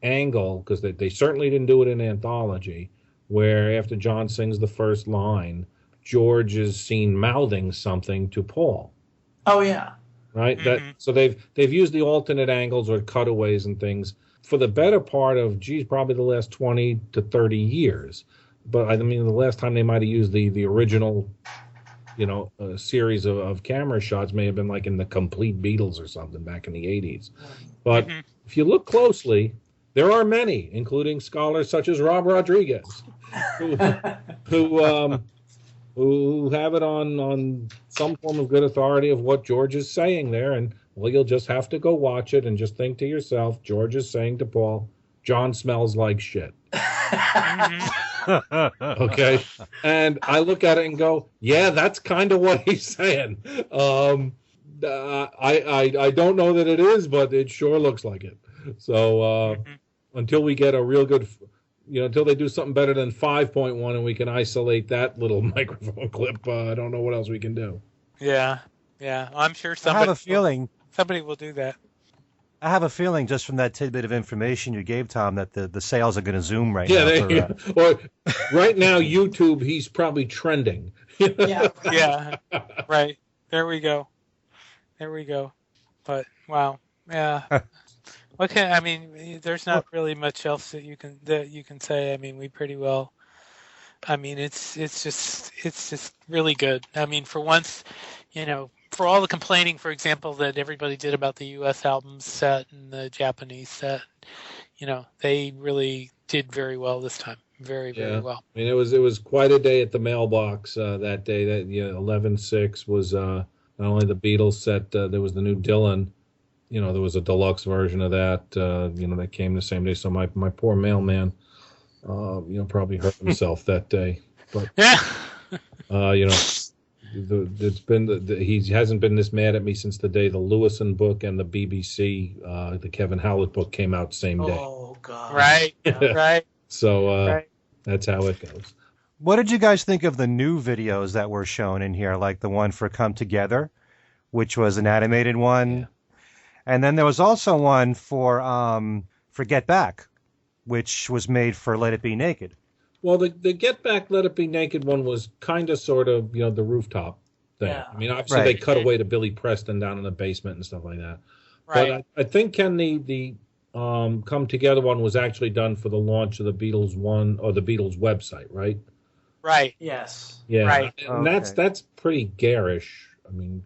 angle, because they certainly didn't do it in Anthology, where after John sings the first line, George is seen mouthing something to Paul. Oh yeah, right. So they've used the alternate angles or cutaways and things for the better part of probably the last 20 to 30 years. But the last time they might have used the original, series of camera shots may have been like in the Complete Beatles or something back in the 80s. But if you look closely, there are many, including scholars such as Rob Rodriguez, who have it on some form of good authority of what George is saying there, and well, you'll just have to go watch it and just think to yourself, George is saying to Paul, John smells like shit. Okay, and I look at it and go, yeah, that's kind of what he's saying. I don't know that it is, but it sure looks like it. So until we get a real good, until they do something better than 5.1 and we can isolate that little microphone clip, I don't know what else we can do. Yeah, I'm sure somebody. I have a feeling somebody will do that. I have a feeling just from that tidbit of information you gave, Tom, that the sales are going to zoom right now. Or right now, YouTube, he's probably trending. Yeah, right. There we go. But wow, yeah. Okay, I mean, there's not really much else that you can say. I mean, we pretty well. I mean, it's just really good. I mean, for once, for all the complaining, for example, that everybody did about the U.S. album set and the Japanese set, they really did very well this time. Very well. I mean, it was quite a day at the mailbox that day. That 11/6 was not only the Beatles set. There was the new Dylan. There was a deluxe version of that. That came the same day. So my poor mailman, probably hurt himself that day. But it's been he hasn't been this mad at me since the day the Lewison book and the BBC, the Kevin Howlett book came out same day. Oh God! Right, right. So that's how it goes. What did you guys think of the new videos that were shown in here, like the one for Come Together, which was an animated one? Yeah. And then there was also one for Get Back, which was made for Let It Be Naked. Well, the Get Back, Let It Be Naked one was kind of sort of, the rooftop thing. Yeah. I mean, obviously they cut away to Billy Preston down in the basement and stuff like that. Right. But I think, Ken, the Come Together one was actually done for the launch of the Beatles one or the Beatles website, right? Right. Yes. Yeah. Right. And that's pretty garish. I mean,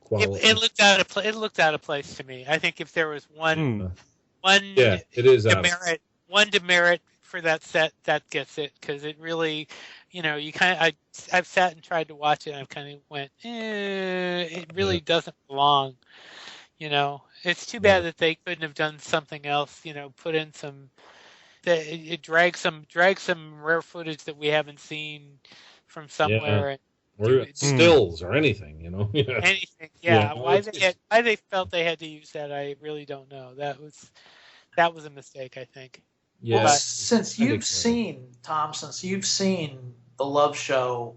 quality. It looked out of place to me. I think if there was one it is one demerit for that set, that gets it, because it really, I've sat and tried to watch it and I've kind of went, it really doesn't belong. It's too bad that they couldn't have done something else. Put in some. It drags some rare footage that we haven't seen from somewhere. Or stills or anything, Anything, yeah. Why they felt they had to use that, I really don't know. That was a mistake, I think. Yeah. Well, since you've seen The Love Show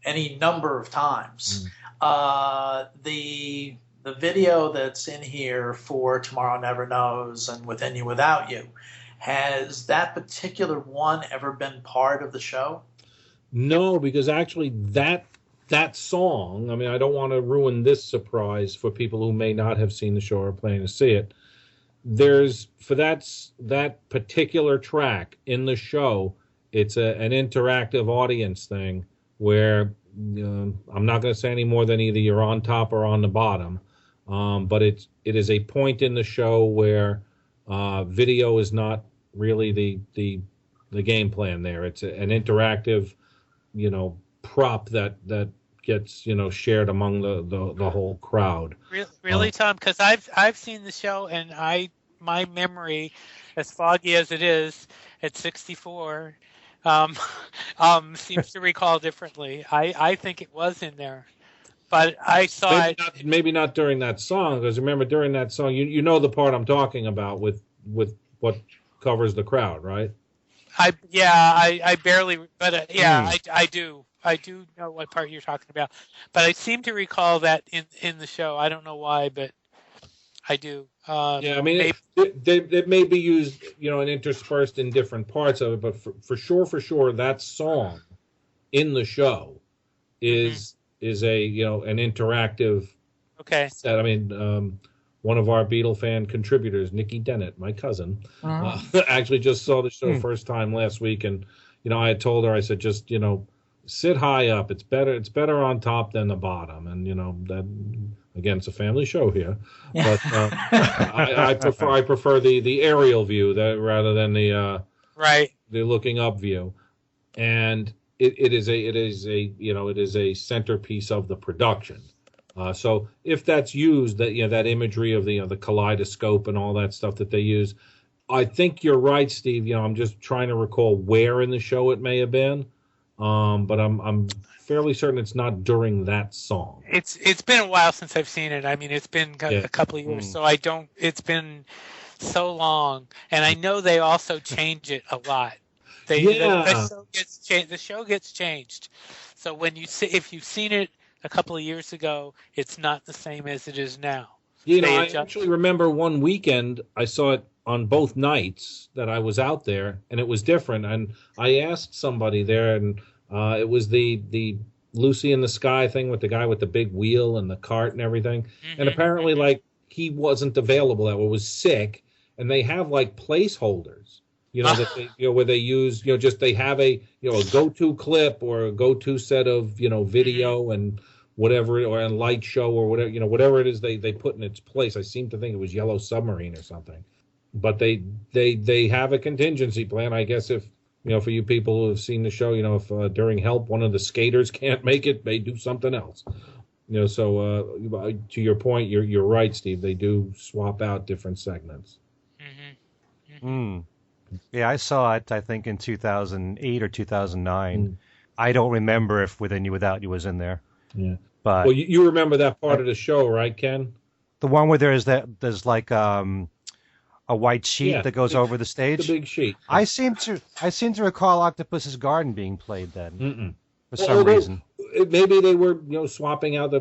any number of times, the video that's in here for Tomorrow Never Knows and Within You Without You, has that particular one ever been part of the show? No, because actually that song, I mean, I don't want to ruin this surprise for people who may not have seen the show or are planning to see it. There's, for that particular track in the show, it's an interactive audience thing where I'm not going to say any more than either you're on top or on the bottom, but it is a point in the show where video is not really the game plan there. It's an interactive, prop that gets shared among the whole crowd. Really, Tom? Because I've seen the show and my memory, as foggy as it is at 64, seems to recall differently. I think it was in there, but I saw maybe not during that song, because remember during that song, you know the part I'm talking about with what covers the crowd, right? I barely, but I do. I do know what part you're talking about, but I seem to recall that in the show. I don't know why, but I do. I mean, it may be used, and interspersed in different parts of it, but for sure, that song in the show is a an interactive set. I mean, one of our Beatle fan contributors, Nikki Dennett, my cousin, actually just saw the show first time last week, and I had told her, I said, just sit high up. It's better on top than the bottom, and that. Again, it's a family show here, but I prefer the aerial view rather than the looking up view. and it is a centerpiece of the production. So if that's used, that imagery of the kaleidoscope and all that stuff that they use, I think you're right, Steve. I'm just trying to recall where in the show it may have been, but I'm fairly certain it's not during that song. It's been a while since I've seen it. I mean, it's been a couple of years, so I don't. It's been so long, and I know they also change it a lot. The show gets changed. So if you've seen it a couple of years ago, it's not the same as it is now. I actually remember one weekend I saw it on both nights that I was out there, and it was different. And I asked somebody there, and it was the Lucy in the Sky thing with the guy with the big wheel and the cart and everything. Mm-hmm. And apparently, he wasn't available. That was sick, and they have placeholders. That they, where they use, just they have a go-to clip or a go-to set of, video and whatever, or a light show or whatever, whatever it is they put in its place. I seem to think it was Yellow Submarine or something, but they have a contingency plan. I guess if, for you people who have seen the show, if during Help one of the skaters can't make it, they do something else. So to your point, you're right, Steve. They do swap out different segments. Mm-hmm. Mm-hmm. Yeah, I saw it, I think, in 2008 or 2009. I don't remember if Within You, Without You was in there. Yeah. But well, you remember that part of the show, right, Ken? The one where there's a white sheet that goes over the stage? The big sheet. I seem to recall Octopus's Garden being played then. Mm-mm. For some reason. Maybe they were, swapping out for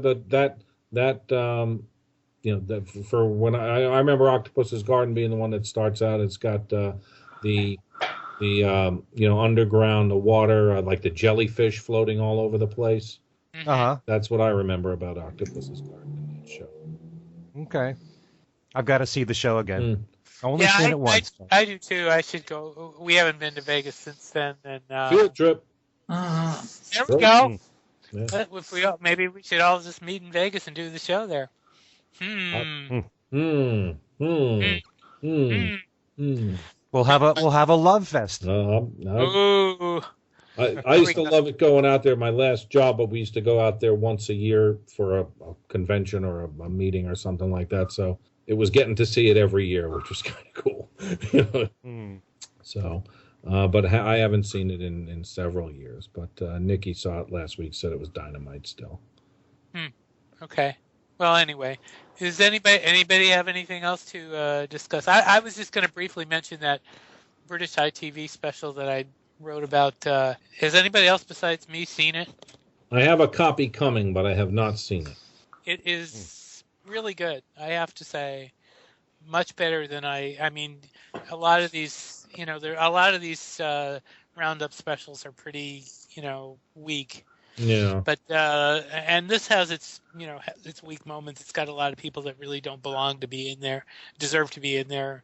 when I remember Octopus's Garden being the one that starts out. It's got the underground, the water, like the jellyfish floating all over the place. Uh-huh. That's what I remember about Octopus's Garden in that show. Okay. I've got to see the show again. I've only seen it once. I do too. I should go. We haven't been to Vegas since then. And field trip. There we go. Yeah. Maybe we should all just meet in Vegas and do the show there. We'll have a love fest. Ooh. I used to love it going out there. My last job, but we used to go out there once a year for a convention or a meeting or something like that. So it was getting to see it every year, which was kind of cool. So, but I haven't seen it in several years. But Nikki saw it last week, said it was dynamite still. Okay. Well, anyway, does anybody have anything else to discuss? I was just going to briefly mention that British ITV special that I wrote about. Has anybody else besides me seen it? I have a copy coming, but I have not seen it. It is really good, I have to say. Much better than I mean, a lot of these, roundup specials are pretty, weak. Yeah. But and this has its weak moments. It's got a lot of people that really don't belong to be in there, deserve to be in there.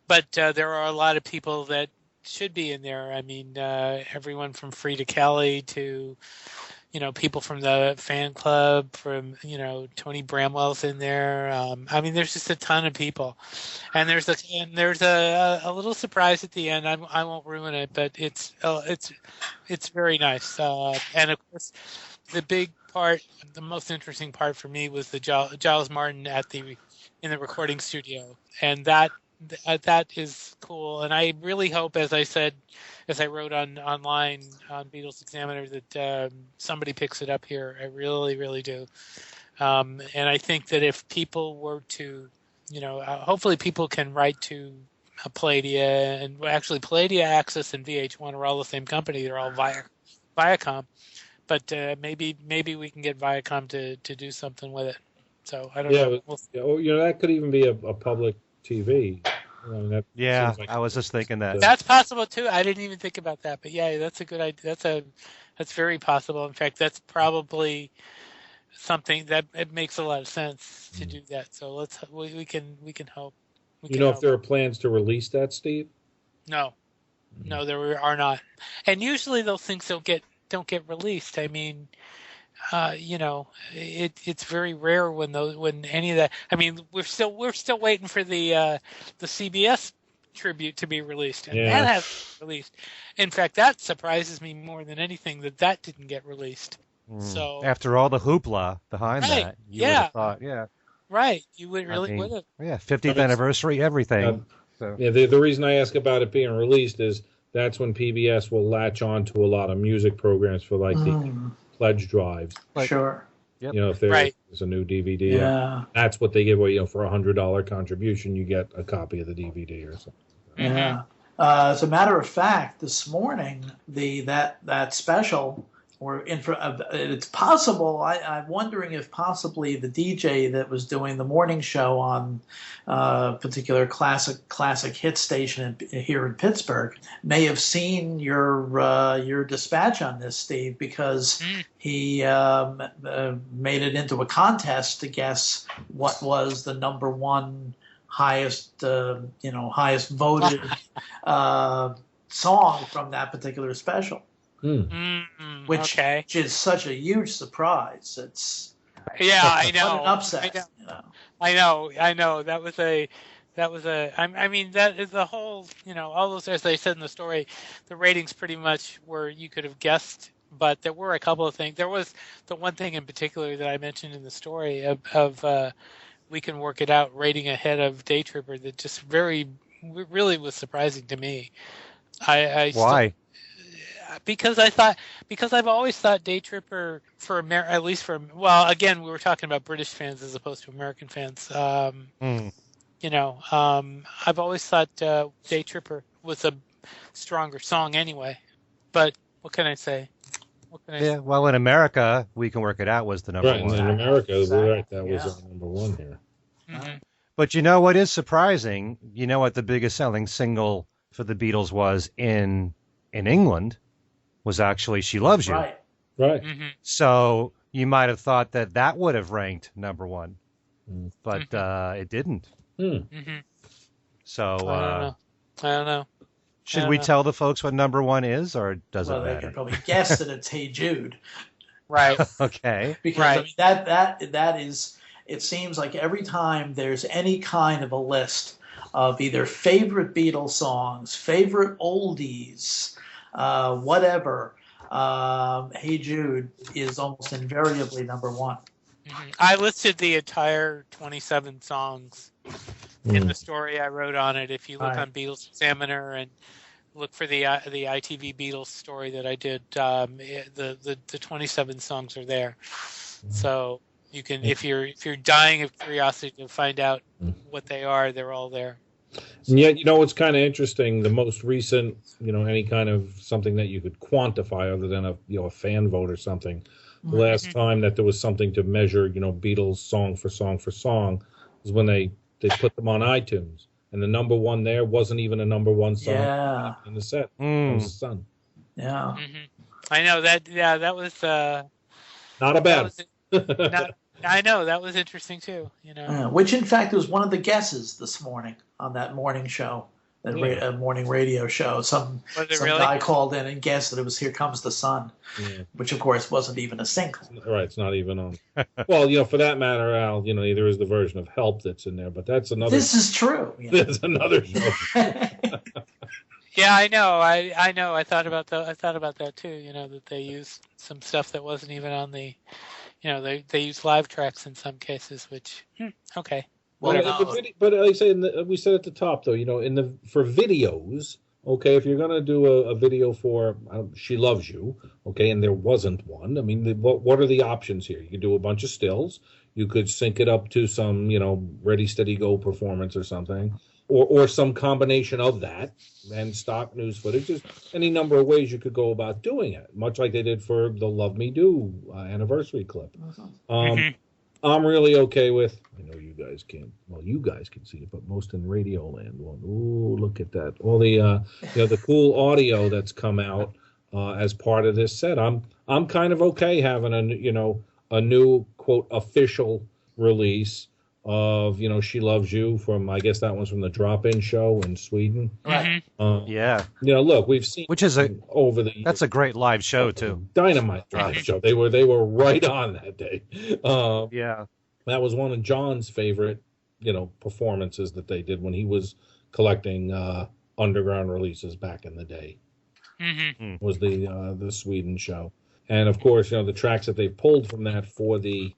But there are a lot of people that should be in there. I mean, everyone from Frida Kelly to, people from the fan club, from, Tony Bramwell's in there. I mean, there's just a ton of people, and there's a little surprise at the end. I won't ruin it, but it's very nice. And of course, the most interesting part for me was the Giles Martin in the recording studio, and that is cool. And I really hope, as I wrote online on Beatles Examiner, that somebody picks it up here. I really, really do. And I think that if people were to, hopefully people can write to Palladia, and actually Palladia, Access, and VH1 are all the same company. They're all Viacom. But maybe we can get Viacom to do something with it. So I don't know. That could even be a public TV. I was just thinking that. That's possible too. I didn't even think about that, but yeah, that's a good idea. That's very possible. In fact, that's probably something that it makes a lot of sense to do that. So we can hope. If there are plans to release that, Steve? No, there are not. And usually those things don't get released. I mean, it's very rare when any of that. I mean, we're still waiting for the CBS tribute to be released, and Yeah. that has been released. In fact, that surprises me more than anything that didn't get released. So after all the hoopla behind Right, that, you would have thought, right, you would really would have. 50th anniversary, everything. So. Yeah, the reason I ask about it being released is that's when PBS will latch on to a lot of music programs for like the pledge drives. Sure. Yep. You know, if there's a new DVD, that's what they give away. You know, for $100 contribution, you get a copy of the DVD or something. Yeah. As a matter of fact, this morning that special, it's possible. I'm wondering if possibly the DJ that was doing the morning show on a particular classic hit station here in Pittsburgh may have seen your dispatch on this, Steve, because he made it into a contest to guess what was the number one highest voted song from that particular special. Which is such a huge surprise. It's I know. What an upset. I know. That was a. I mean, that is the whole. All those, as they said in the story, the ratings pretty much were you could have guessed, but there were a couple of things. There was the one thing in particular that I mentioned in the story of We Can Work It Out rating ahead of Day Tripper that just really was surprising to me. Why? Because I've always thought Day Tripper again, we were talking about British fans as opposed to American fans. I've always thought Day Tripper was a stronger song anyway. But what can I say? Well, in America, We Can Work It Out was the number one. Right, in America, that was number one here. Mm-hmm. But you know what is surprising? You know what the biggest selling single for the Beatles was in England? Was actually She Loves You. Right. Mm-hmm. So you might have thought that would have ranked number one, but it didn't. Mm-hmm. So I don't know. Should we tell the folks what number one is, or does it matter? They can probably guess that it's Hey Jude. Right. Okay. Because I mean, that is. It seems like every time there's any kind of a list of either favorite Beatles songs, favorite oldies, whatever, Hey Jude is almost invariably number one. Mm-hmm. I listed the entire 27 songs in the story I wrote on it. If you look on Beatles Examiner and look for the ITV Beatles story that I did, the 27 songs are there. So you can, if you're dying of curiosity to find out what they are, they're all there. And yet, what's kind of interesting, the most recent, any kind of something that you could quantify other than a fan vote or something. The last time that there was something to measure, Beatles song for song was when they put them on iTunes. And the number one there wasn't even a number one song in the set. It was The Sun. Yeah. I know that. Yeah, that was not a bad. I know that was interesting too. Which in fact was one of the guesses this morning on that morning show, morning radio show. Some guy called in and guessed that it was "Here Comes the Sun," which of course wasn't even a single. Right, it's not even on. Well, for that matter, Al, there is the version of "Help" that's in there, but that's another. This is true. That's another show. Yeah, I know. I know. I thought about that too. That they used some stuff that wasn't even on the. They use live tracks in some cases, which okay. Well, but like I say, we said at the top though, for videos, okay, if you're gonna do a video for "She Loves You," okay, and there wasn't one. I mean, what are the options here? You could do a bunch of stills. You could sync it up to some, Ready Steady Go performance or something. Or some combination of that and stock news footage. There's any number of ways you could go about doing it, much like they did for the Love Me Do anniversary clip. I'm really okay with, I know you guys can't, well, you guys can see it, but most in Radio Land. Ooh, look at that. All the, the cool audio that's come out as part of this set. I'm kind of okay having a new, quote, official release of "She Loves You" from, I guess that one's from the Drop-In show in Sweden. Right. Look, we've seen which is that's a great live show too. Dynamite live show. They were right on that day. That was one of John's favorite performances that they did when he was collecting underground releases back in the day. Mm-hmm. Was the Sweden show, and of course, the tracks that they pulled from that for the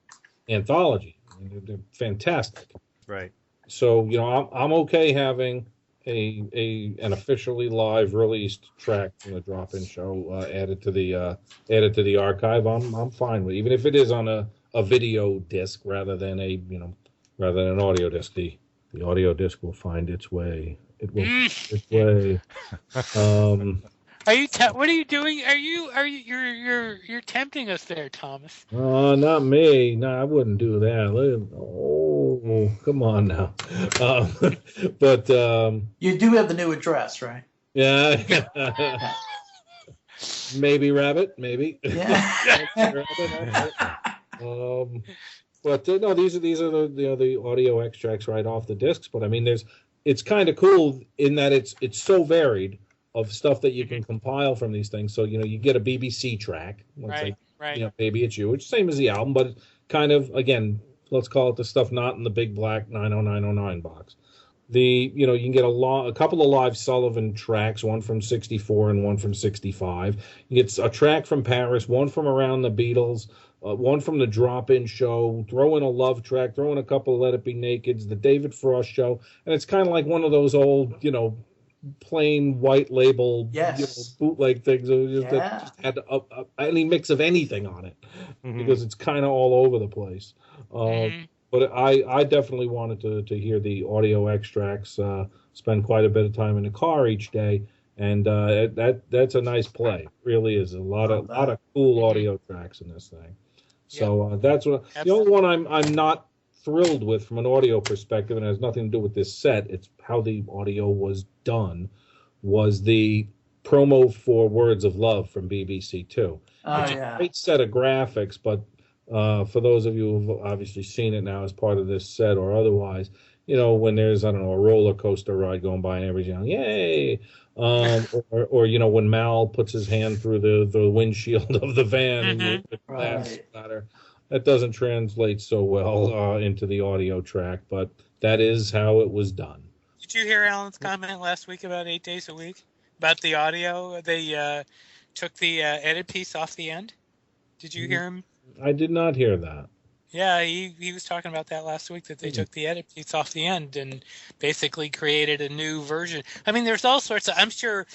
anthology, they're fantastic. Right. So I'm okay having an officially live released track from the drop-in show added to the archive. I'm fine with it, even if it is on a video disc rather than an audio disc. The audio disc will find its way. It will find its way. What are you doing? You're tempting us there, Thomas. Not me. No, I wouldn't do that. Oh, come on now. But you do have the new address, right? Yeah. Maybe Rabbit. Maybe. Yeah. But no, these are the audio extracts right off the discs. But I mean, it's kind of cool in that it's so varied of stuff that you can compile from these things. So you get a BBC track, right. Maybe It's You, which is same as the album, but kind of, again, let's call it the stuff not in the big black 90909 box. You can get a couple of live Sullivan tracks, one from 64 and one from 65. You get a track from Paris, one from Around the Beatles, one from the drop-in show, throw in a love track, throw in a couple of Let It Be Nakeds, the David Frost show, and it's kind of like one of those old, plain white label bootleg things that just had any mix of anything on it, because it's kind of all over the place. But I definitely wanted to hear the audio extracts, spend quite a bit of time in the car each day, and that's a nice play. It really is a lot of cool audio tracks in this thing. So that's what the only one I'm not thrilled with from an audio perspective, and it has nothing to do with this set. It's how the audio was done. Was the promo for Words of Love from BBC Two. It's a great set of graphics, but for those of you who've obviously seen it now as part of this set or otherwise, when there's, I don't know, a roller coaster ride going by and everybody's yelling, yay! Or when Mal puts his hand through the windshield of the van and the glass splatter. That doesn't translate so well into the audio track, but that is how it was done. Did you hear Alan's comment last week about 8 days a week? About the audio? They took the edit piece off the end? Did you hear him? I did not hear that. Yeah, he was talking about that last week, that they took the edit piece off the end and basically created a new version. I mean, there's all sorts of, I'm sure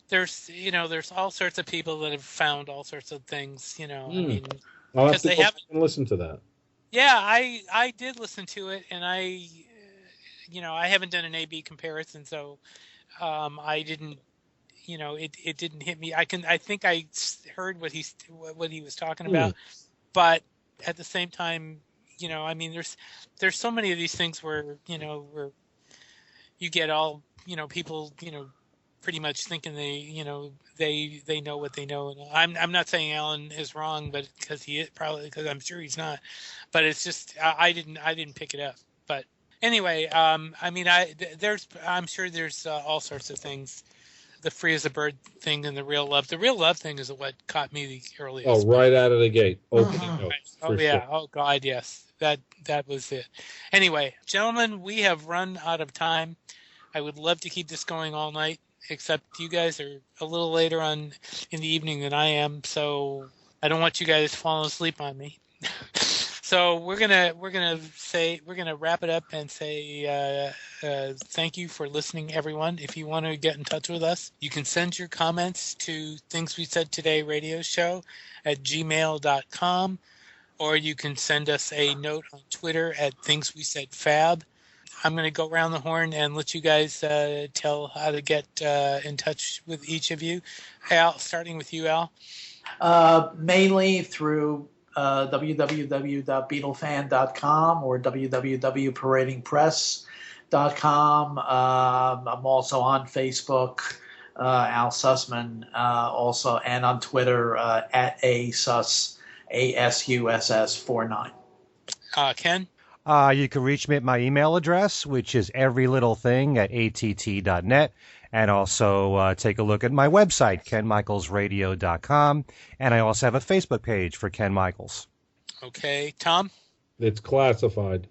there's all sorts of people that have found all sorts of things, I mean, I'll have to go and listen to that. Yeah, I did listen to it, and I haven't done an A/B comparison, so I didn't, it didn't hit me. I think I heard what he was talking about, but at the same time, I mean, there's so many of these things where where you get all people pretty much thinking they know what they know, and I'm not saying Alan is wrong, but because I'm sure he's not, but it's just I didn't pick it up. But anyway, I mean, I'm sure there's all sorts of things, the Free as a Bird thing and the Real Love thing is what caught me the earliest. Oh, right out of the gate, opening notes. Oh yeah, sure. Oh God, yes, that was it. Anyway, gentlemen, we have run out of time. I would love to keep this going all night, except you guys are a little later on in the evening than I am, so I don't want you guys falling asleep on me. So we're gonna wrap it up and say thank you for listening, everyone. If you want to get in touch with us, you can send your comments to Things We Said Today radio show at gmail.com, or you can send us a note on Twitter at Things We Said Fab. I'm going to go around the horn and let you guys tell how to get in touch with each of you. Al, starting with you, Al. Mainly through www.beatlefan.com or www.paradingpress.com. I'm also on Facebook, Al Sussman, also, and on Twitter at ASUS, ASUSS49. Ken? You can reach me at my email address, which is everylittlething@att.net. And also take a look at my website, kenmichaelsradio.com. And I also have a Facebook page for Ken Michaels. Okay. Tom? It's classified.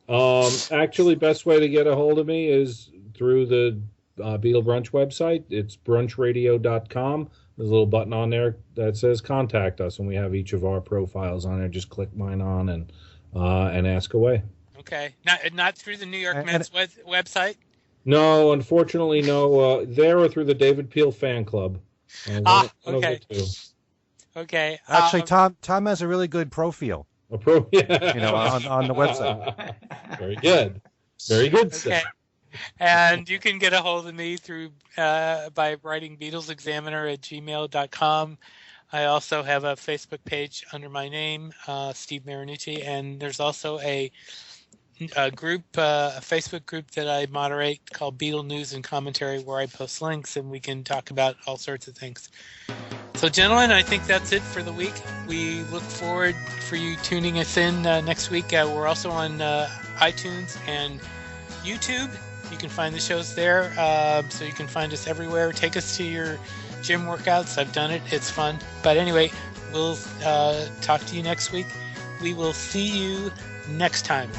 Actually, best way to get a hold of me is through the Beatle Brunch website. It's brunchradio.com. There's a little button on there that says contact us, and we have each of our profiles on there. Just click mine on and ask away. Okay. Not through the New York Mets website? No, unfortunately, no. There or through the David Peel fan club. Okay. Okay. Actually, Tom has a really good profile. Yeah. On the website. Very good. Very good, sir. Okay. And you can get a hold of me through by writing BeatlesExaminer@gmail.com. I also have a Facebook page under my name, Steve Marinucci, and there's also a Facebook group that I moderate called Beatle News and Commentary, where I post links and we can talk about all sorts of things. So, gentlemen, I think that's it for the week. We look forward for you tuning us in next week. We're also on iTunes and YouTube. You can find the shows there, so you can find us everywhere. Take us to your gym workouts. I've done it. It's fun. But anyway, we'll talk to you next week. We will see you next time.